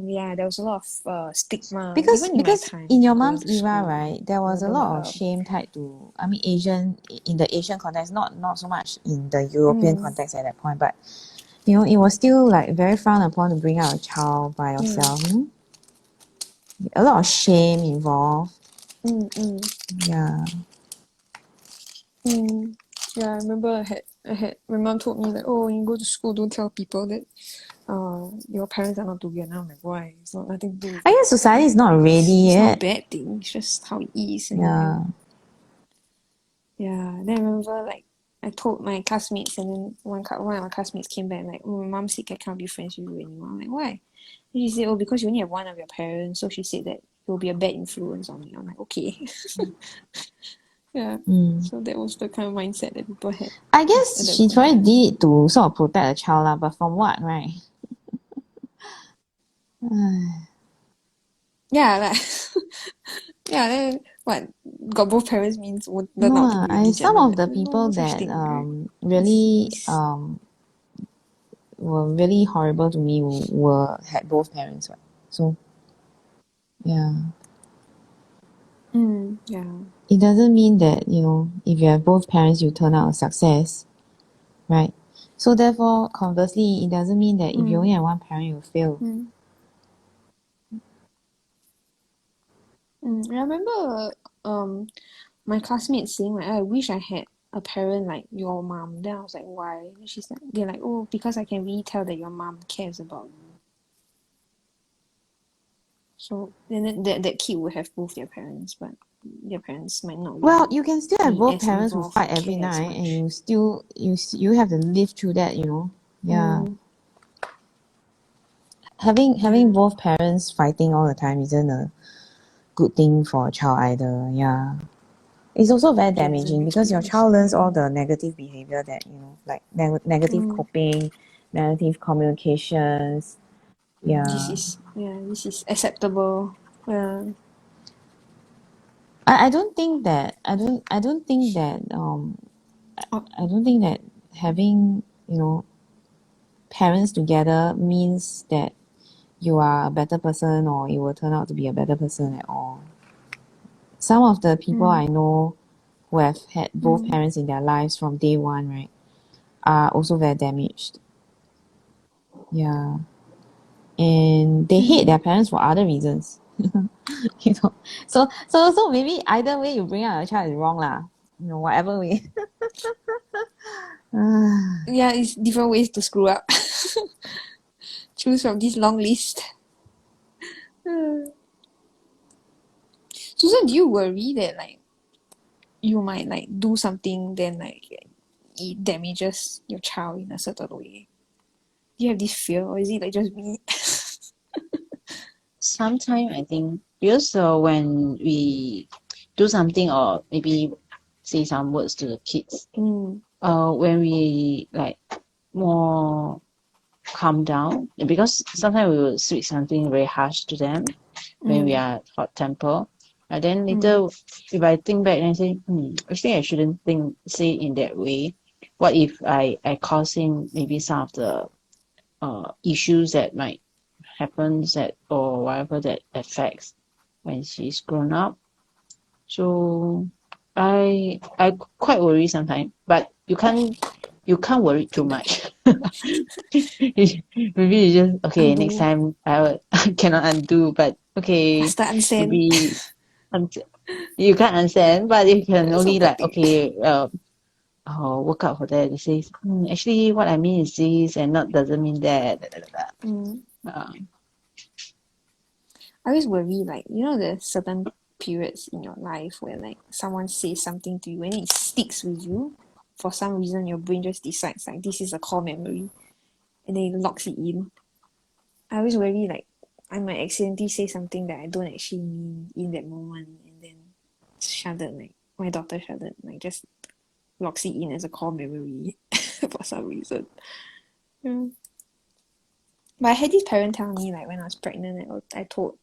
yeah, there was a lot of stigma, Because even in my time in your going mom's to era, school. right, there was a Remember lot of shame tied to, I mean, in the Asian context, not so much in the European context at that point, but it was still like very frowned upon to bring out a child by yourself. A lot of shame involved. Yeah. Yeah, I remember I had my mom told me, like, oh, when you go to school, don't tell people that your parents are not together. I'm like, why? It's not nothing to do with I guess society is not ready it's not a yet. bad thing. It's just how it is. Yeah. Yeah. Then I remember, like, I told my classmates, and then one of my classmates came back like, oh, my mom said I can't be friends with you anymore. I'm like, why? And she said, oh, because you only have one of your parents, so she said that you'll be a bad influence on me. I'm like, okay. Yeah. So that was the kind of mindset that people had. I guess she tried did it to sort of protect the child, but from what, right? Yeah, like yeah, then what, got both parents means would turn No out to be some illegitimate. of the No, people no such that thing, right? really It's- were really horrible to me had both parents, right? So yeah. yeah. It doesn't mean that, if you have both parents you turn out a success, right? So therefore, conversely, it doesn't mean that if you only have one parent you fail. I remember my classmates saying, like, I wish I had a parent like your mom. Then I was like, why? And she's like, they're like, oh, because I can really tell that your mom cares about you. So then that kid will have both their parents, but their parents might not Well, really you can still have be both as parents who involved or fight every care as night, and much. you still you have to live through that, you know. Yeah. Having both parents fighting all the time isn't a good thing for a child either. Yeah. It's also very damaging because your child learns all the negative behavior that, you know, like negative coping, negative communications. This Yeah. is acceptable. I don't think that I don't think that I don't think that having, you know, parents together means that you are a better person or you will turn out to be a better person at all. Some of the people I know who have had both parents in their lives from day one, right, are also very damaged. Yeah. And they hate their parents for other reasons. You know. So maybe either way you bring up a child is wrong lah. You know, whatever way. Yeah, it's different ways to screw up. Choose from this long list. Susan, do you worry that like you might like do something then like it damages your child in a certain way? Do you have this fear, or is it like just me? Sometimes I think because when we do something or maybe say some words to the kids, when we like more calm down, because sometimes we will speak something very harsh to them when we are hot temper. And then later, if I think back and I say, actually I shouldn't say in that way. What if I cause him maybe some of the issues that might happen that or whatever that affects when she's grown up. So I quite worry sometimes, but you can't worry too much. Maybe you just okay. Undo. Next time I cannot undo, but okay, Faster understand. maybe you can't understand, but you can That's only not bad like thing. okay, work out for that. It says actually what I mean is this, and not doesn't mean that. I always worry like, you know, there's certain periods in your life where like someone says something to you and it sticks with you. For some reason your brain just decides like this is a core memory and then it locks it in. I always worry like I might accidentally say something that I don't actually mean in that moment and then shuddered, like my daughter shuddered, like just locks it in as a core memory for some reason. Yeah. But I had this parent tell me like when I was pregnant, I told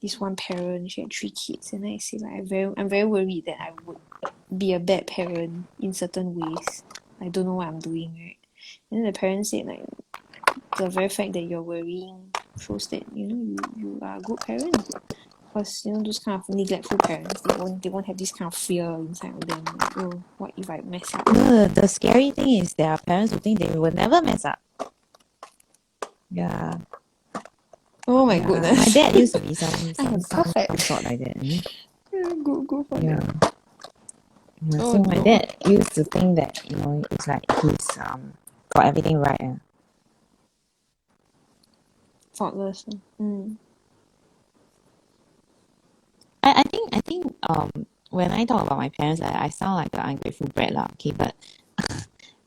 this one parent, she had 3 kids, and I said like I'm very worried that I would be a bad parent in certain ways. I don't know what I'm doing, right? And then the parent said like the very fact that you're worrying shows that you know you are a good parent. Because you know those kind of neglectful parents, they won't have this kind of fear inside of them. Like, oh, what if I mess up? No, the scary thing is there are parents who think they will never mess up. Yeah. Oh my goodness. My dad used to be some perfect. sort like that. Good for Yeah. them. Yeah, Oh so my no. dad used to think that, you know, it's like he's got everything right. Thoughtless. I think when I talk about my parents, I sound like an ungrateful brat lah. Okay, but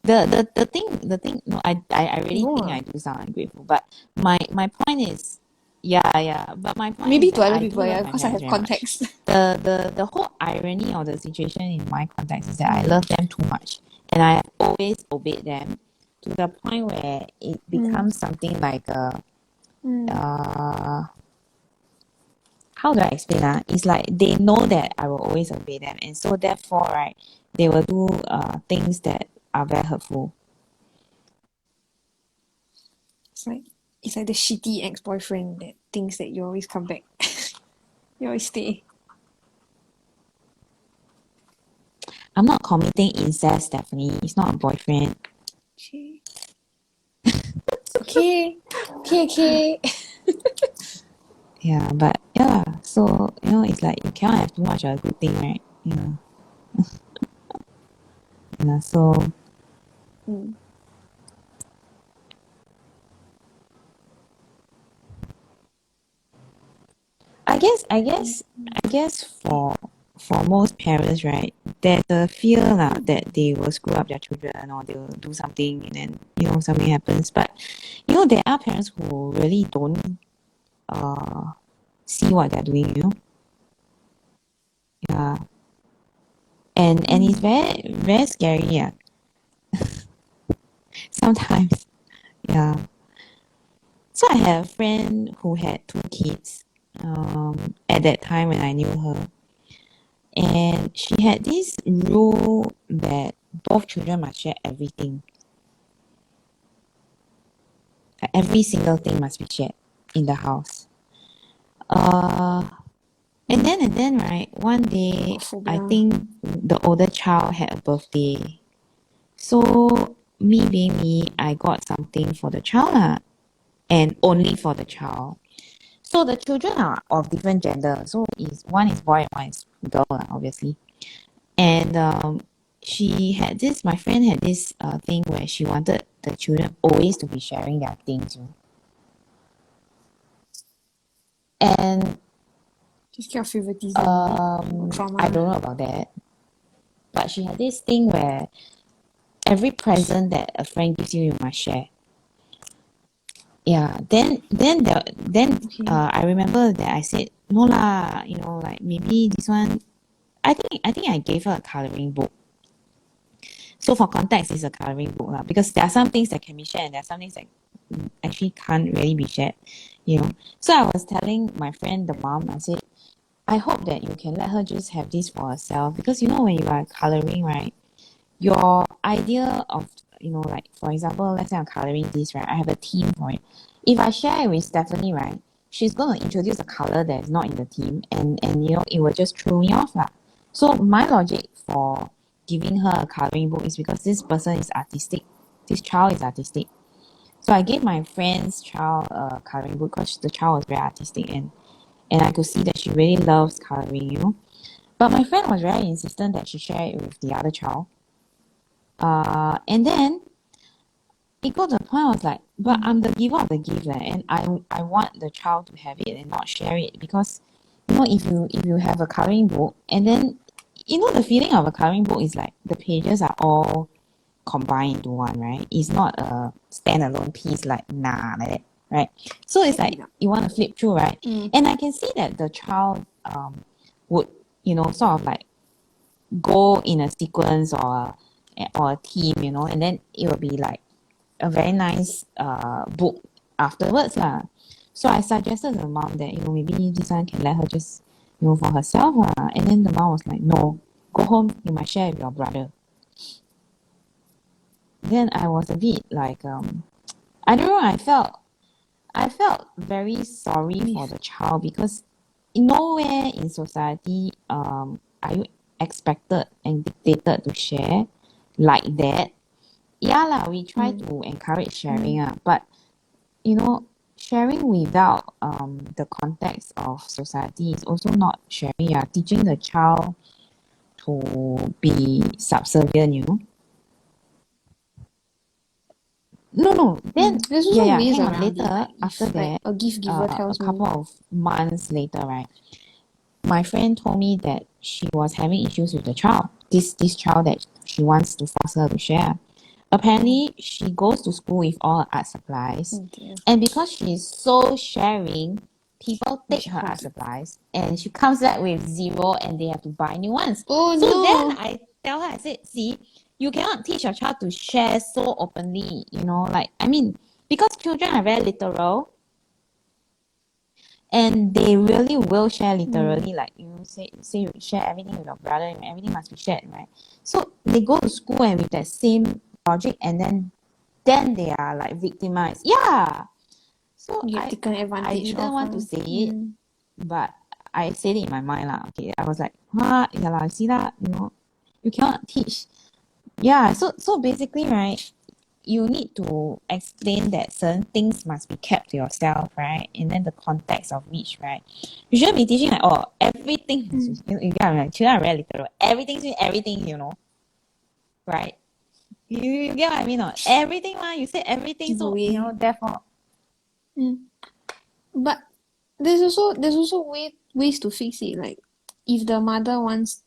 the thing no, I really No think ah. I do sound ungrateful. But my point is yeah. But my point Maybe is to that other I do people, love yeah, my because I parents have very much. context. The whole irony of the situation in my context is that I love them too much. And I have always obeyed them to the point where it becomes something like a how do I explain that? It's like they know that I will always obey them, and so therefore, right, they will do things that are very hurtful. It's like the shitty ex-boyfriend that thinks that you always come back. You always stay. I'm not committing incest, Stephanie. It's not a boyfriend. Okay. Okay. Yeah, but yeah, so you know, it's like you cannot have too much of a good thing, right? Yeah, so I guess for most parents, right, there's a fear that they will screw up their children or they will do something and then something happens. But there are parents who really don't see what they're doing. Yeah, and it's very very scary. Yeah, sometimes. Yeah. So I had a friend who had two kids. At that time when I knew her, and she had this rule that both children must share everything. Every single thing must be shared in the house. And then right, one day I think the older child had a birthday. So me being me, I got something for the child and only for the child. So the children are of different gender. So one is boy and one is girl, obviously. And my friend had this thing where she wanted the children always to be sharing their things. And Just kind of favoritism. I don't know about that. But she had this thing where every present that a friend gives you, you must share. Yeah. I remember that I said no lah. Like maybe this one. I think I gave her a coloring book. So for context, it's a coloring book lah, because there are some things that can be shared and there are some things that actually can't really be shared. So I was telling my friend, the mom, I said, I hope that you can let her just have this for herself, because when you are coloring, right, your idea of like for example, let's say I'm coloring this, right, I have a theme for it. If I share it with Stephanie, right, she's going to introduce a color that is not in the theme, and it will just throw me off lah. So my logic for giving her a coloring book is because this person is artistic, this child is artistic. So I gave my friend's child a coloring book because the child was very artistic, and I could see that she really loves coloring. But my friend was very insistent that she share it with the other child. And then it got to the point I was like, but I'm the giver of the gift, and I want the child to have it and not share it, because if you have a coloring book, and then the feeling of a coloring book is like the pages are all combined into one, right? It's not a standalone piece like like that, right? So it's like you want to flip through, right? And I can see that the child would sort of like go in a sequence or a theme, and then it will be like a very nice book afterwards lah. So I suggested to the mom that maybe this one can let her just for herself lah. And then the mom was like, no, go home, you must share with your brother. Then I was a bit like I don't know, I felt very sorry for the child, because nowhere in society are you expected and dictated to share like that. Yeah lah, we try to encourage sharing but sharing without the context of society is also not sharing. You're teaching the child to be subservient. No. Then there's also ways hang on. around Later, it. after Like that, a gift giver tells a couple of months later, right, my friend told me that she was having issues with the child. This child that she wants to force her to share. Apparently, she goes to school with all her art supplies, and because she's so sharing, people take her art supplies, and she comes back with zero, and they have to buy new ones. Oh So no! then I tell her, I said, see, you cannot teach your child to share so openly, because children are very literal, and they really will share literally. Like say you share everything with your brother, and everything must be shared, right? So they go to school and with that same logic, and then they are like victimized. Yeah. So I didn't want to say it, but I said it in my mind lah. Okay, I was like, yeah lah, see that, you cannot teach. Yeah, so basically, right, you need to explain that certain things must be kept to yourself, right? And then the context of which, right? You shouldn't be teaching like, everything. You get what I mean? Children are very literal. Everything, right? You get what I mean? Not everything, you say everything, so therefore. But there's also way ways to fix it. Like, if the mother wants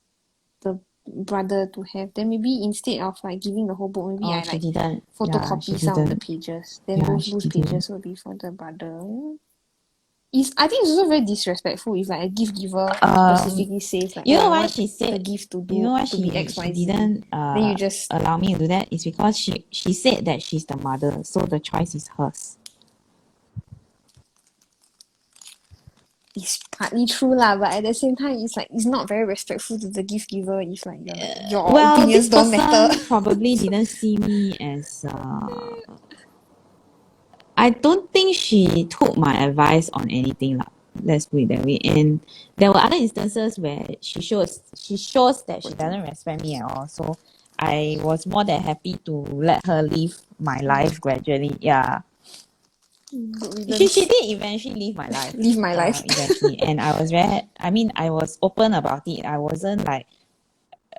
the brother to have, then maybe instead of like giving the whole book, maybe I she like didn't. Yeah, she photocopy some of the didn't. pages. Then Yeah, those she loose didn't. pages will be for the brother. I think it's also very disrespectful if like a gift giver specifically says like, You oh, know I why want she the said? gift to You know do why to be she XYZ. didn't Then you just allow me to do that? It's because she said that she's the mother, so the choice is hers. it's partly true lah, but at the same time it's like it's not very respectful to the gift giver if like you're like your Well, opinions this don't matter. person probably didn't see me as. I don't think she took my advice on anything lah. Let's put it that way. And there were other instances where she shows that she doesn't respect me at all. So I was more than happy to let her live my life gradually. Yeah. Good She riddance. did eventually leave my life. Live my life. Eventually. And I was I was open about it. I wasn't like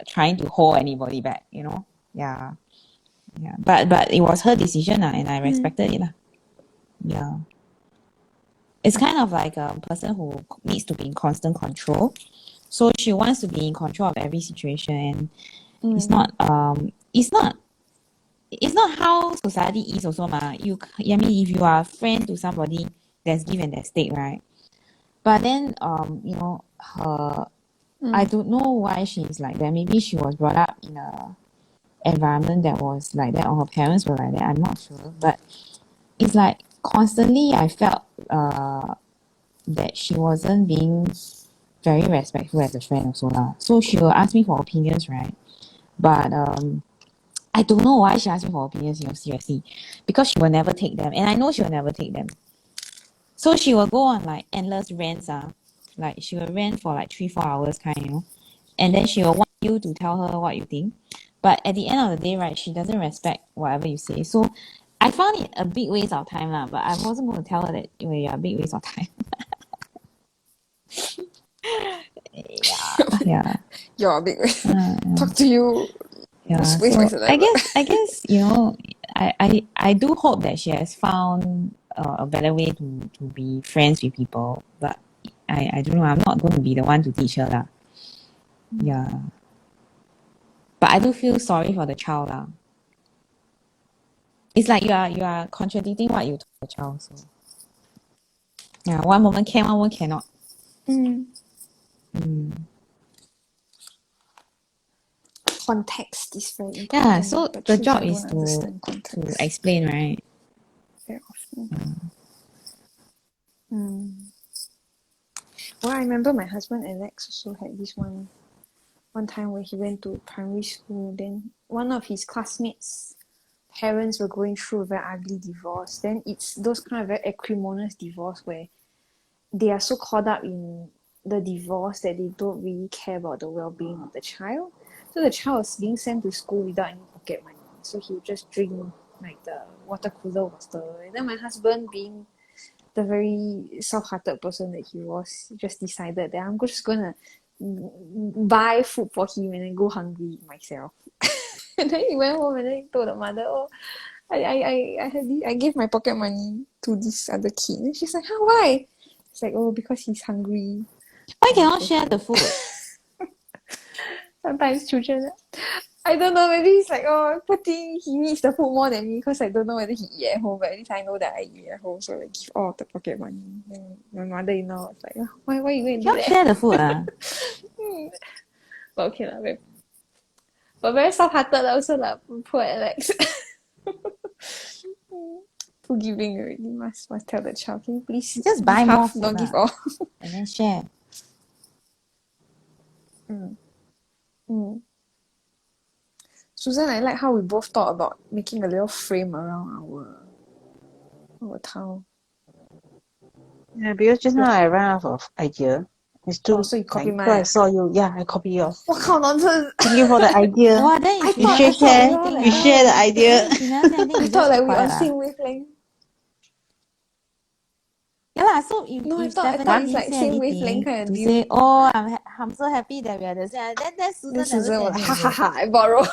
trying to hold anybody back, you know? Yeah. Yeah. But it was her decision and I respected it. Yeah. It's kind of like a person who needs to be in constant control. So she wants to be in control of every situation, and it's not how society is also ma. I mean if you are a friend to somebody, there's give and there's take, right? But then her I don't know why she's like that. Maybe she was brought up in a environment that was like that, or her parents were like that. I'm not sure, but it's like constantly I felt that she wasn't being very respectful as a friend also lah. So she will ask me for opinions, right? But I don't know why she asked me for opinions, seriously. Because she will never take them. And I know she will never take them. So she will go on like endless rants. Like she will rant for like 3-4 hours kind. And then she will want you to tell her what you think. But at the end of the day, right, she doesn't respect whatever you say. So I found it a big waste of time lah. But I wasn't going to tell her that you're a big waste of time. Yeah. You're a big talk to you. Yeah, Waste my so saliva. I guess I do hope that she has found a better way to be friends with people, but I don't know. I'm not going to be the one to teach her lah. Yeah, but I do feel sorry for the child lah. It's like you are contradicting what you told the child. So yeah, one moment can, one moment cannot. Context is very important. Yeah, so but the job children is don't to understand context explain, right? very often. Well, I remember my husband Alex also had this one time where he went to primary school. Then one of his classmates' parents were going through a very ugly divorce. Then it's those kind of very acrimonious divorce where they are so caught up in the divorce that they don't really care about the well-being of the child. So the child was being sent to school without any pocket money. So he would just drink like the water cooler water. And then my husband, being the very soft-hearted person that he was, just decided that I'm just gonna buy food for him and then go hungry myself. And then he went home and then he told the mother, oh, I gave my pocket money to this other kid. And she's like, huh, why? It's like, oh, because he's hungry. Why cannot share the food? Sometimes children, I don't know, maybe it's like, oh, poor thing, he needs the food more than me because I don't know whether he eat at home, but at least I know that I eat at home, so I give all the pocket money. And my mother-in-law was like, oh, why you going to do Cannot that? share the food But okay lah, but very soft-hearted also lah, poor Alex. Too giving already, must tell the child, can you please Just buy give more half, food don't give all. and then share. Susan, I like how we both thought about making a little frame around our town. Yeah, because just now I ran out of idea. It's too so you copy so mine I saw you. Yeah, I copy yours. What kind of nonsense? Thank you for the idea. Wow, then I if thought- you I share, thought you share the idea. you never say anything, I you thought just like we quiet on lah. same wavelength. Yeah lah, so if No, I if thought Stephanie it's didn't like say same anything wavelength kind of to deal. say, oh, I'm so happy that we are the same, then Susan Then never Susan say was like, anything ha ha also. ha, I borrow.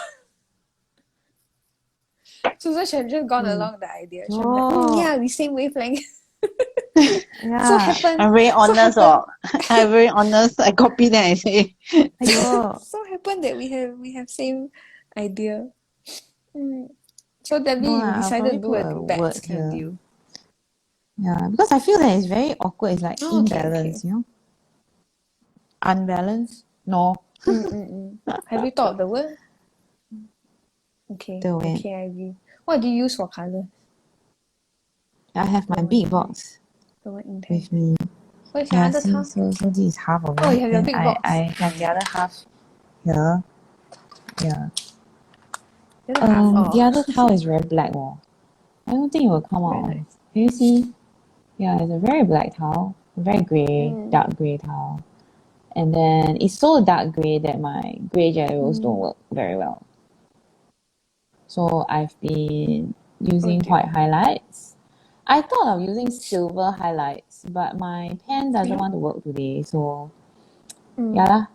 Susan should have just gone along the idea. She was like, Oh. yeah, we same wavelength. So happen. I'm very honest, happen. I'm very honest. I copy then I say. !aiyo! So happen that we have same idea. So Debbie, No you lah, I'll decided probably to do put a a bats word kind of here. deal. Yeah, because I feel that it's very awkward. It's like Oh, okay, imbalance, you know? Unbalanced? No. Have you thought of the word? Okay, The way. okay, I agree. What do you use for colour? I have my The big one box The one in with me. What is your Yeah, other see, tile? so this is half of Oh, it. you have your Then big box. I have the other half here. Yeah. The other half. The Oh, other tile is very black. Oh. I don't think it will come very out. nice. Can you see? Yeah, it's a very black tile, a very grey, dark grey tile. And then it's so dark grey that my grey jelly rolls don't work very well. So I've been using dear. white highlights. I thought of using silver highlights, but my pen doesn't want to work today, so yeah lah.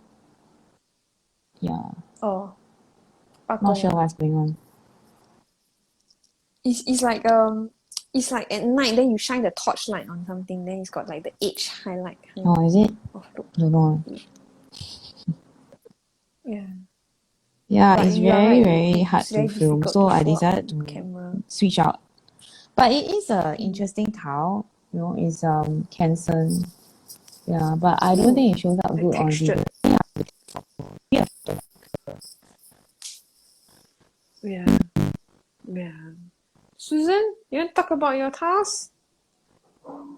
Yeah, Oh, not sure 罢工. what's going on. It's like at night then you shine the torchlight on something, then it's got like the edge highlight kind Oh, is it? of look. Don't know. Yeah. Yeah, But it's you are very, right, very it's hard to very film, difficult so to I show up decided on to camera. switch out. But it is a interesting tile, you know, it's Canson. Yeah, but I don't think it shows up Like good on textured. video. Yeah. Susan, you want to talk about your tiles?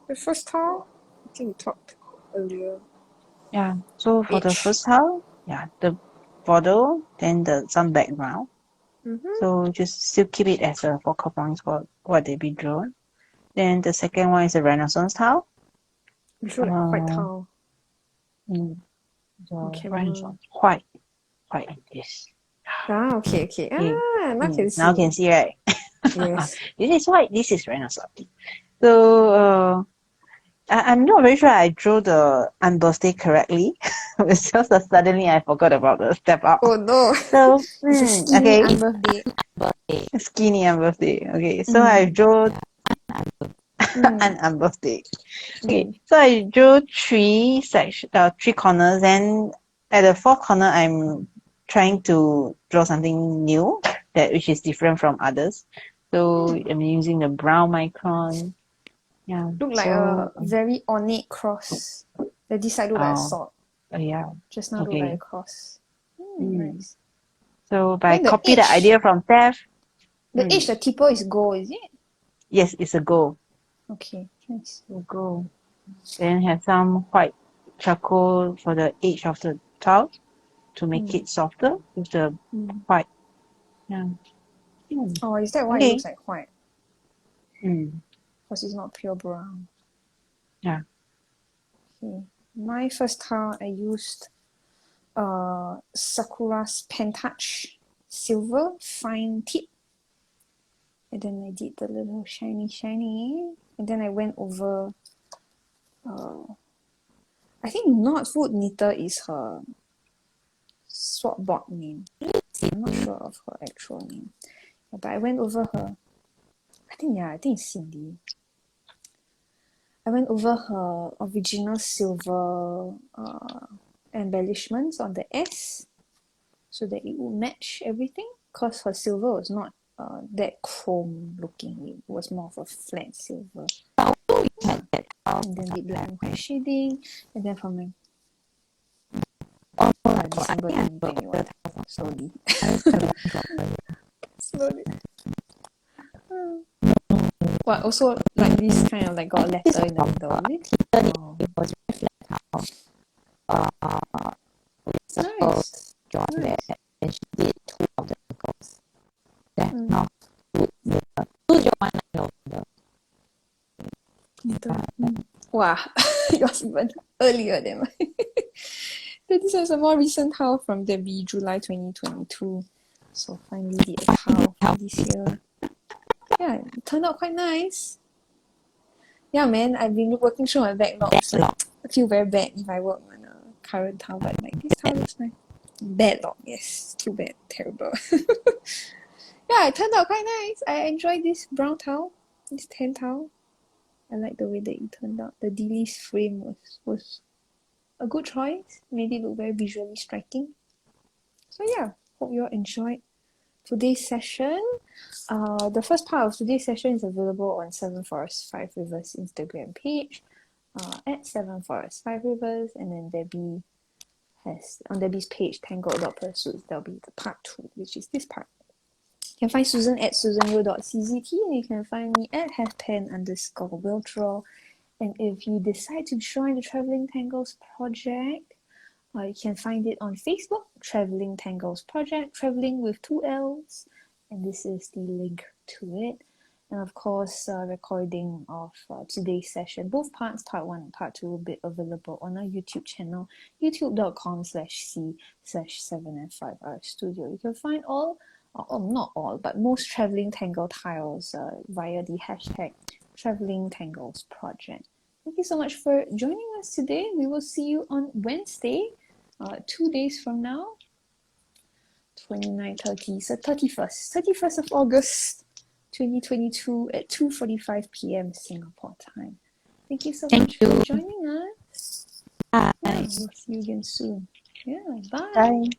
The first tile? I think we talked earlier. Yeah. So for the Edge. first tile, the border, then some background. So just still keep it as a focal points for what they be drawn. Then the second one is a Renaissance tile. You show like white tile. So camera. Renaissance white like this. Ah, okay. Now can see. Now can see, right? Yes. This is white. This is Renaissance. So I'm not very sure I drew the unbirthday correctly. It's just that suddenly I forgot about the step up. Oh no. So It's a skinny okay, unbirthday. skinny unbirthday. Okay, so I drew an unbirthday. Okay, so I drew three corners, and at the fourth corner I'm trying to draw something new which is different from others. So I'm using the brown micron. Yeah. Look like a very ornate cross. This side look like a sword. Yeah. Just now look like a cross. Nice. So I Then the copy the edge. idea from Steph. The edge, the tipple is gold, is it? Yes, it's a gold. Okay, nice. Gold. Then have some white charcoal for the edge of the tile to make it softer with the white. Yeah. Oh, is that why it looks like white? Mm. Because it's not pure brown. Yeah. Okay. My first tile, I used Sakura's Pen Touch silver fine tip. And then I did the little shiny. And then I went over I think Northwood Knitter is her swap board name. I'm not sure of her actual name. But I went over her I think it's Cindy. I went over her original silver embellishments on the S so that it would match everything, because her silver was not that chrome looking. It was more of a flat silver. And then did black and white shading, and then from my December 2021 slowly. What, also like this kind of like got a letter in the middle, is it? Oh. It was very flat. Nice. Drawn there, and she did two of the circles. Then North Wood 2019 November. Wow, yours even earlier than mine. This is a more recent tile from Debbie, July 2022. So finally did a tile for this year. Yeah, it turned out quite nice. Yeah, man, I've been working through my backlog. Like, I feel very bad if I work on a current tile, but like this tile looks nice. Backlog, yes, too bad, terrible. Yeah, it turned out quite nice. I enjoyed this brown tile, this tan tile. I like the way that it turned out. The Dealey's frame was a good choice. Made it look very visually striking. So yeah, hope you all enjoyed today's session. The first part of today's session is available on 7F5R's Instagram page, at 7F5R's, and then Debbie has on Debbie's page, Tangle.pursuits, there'll be the part 2, which is this part. You can find Susan at susanyo.czt, and you can find me at halfpen_wilddraw. And if you decide to join the Traveling Tangles project, you can find it on Facebook, Traveling Tangles Project, traveling with 2 L's, and this is the link to it. And of course, recording of today's session, both parts, part 1 and part 2, will be available on our YouTube channel, youtube.com/c/7F5R Studio. You can find all, not all, but most Traveling Tangle tiles via the hashtag Traveling Tangles Project. Thank you so much for joining us today. We will see you on Wednesday, 2 days from now, 29, 30, so 31st of August, 2022 at 2:45 p.m. Singapore time. Thank you so much for joining us. Bye. Yeah, we'll see you again soon. Yeah, bye. Bye.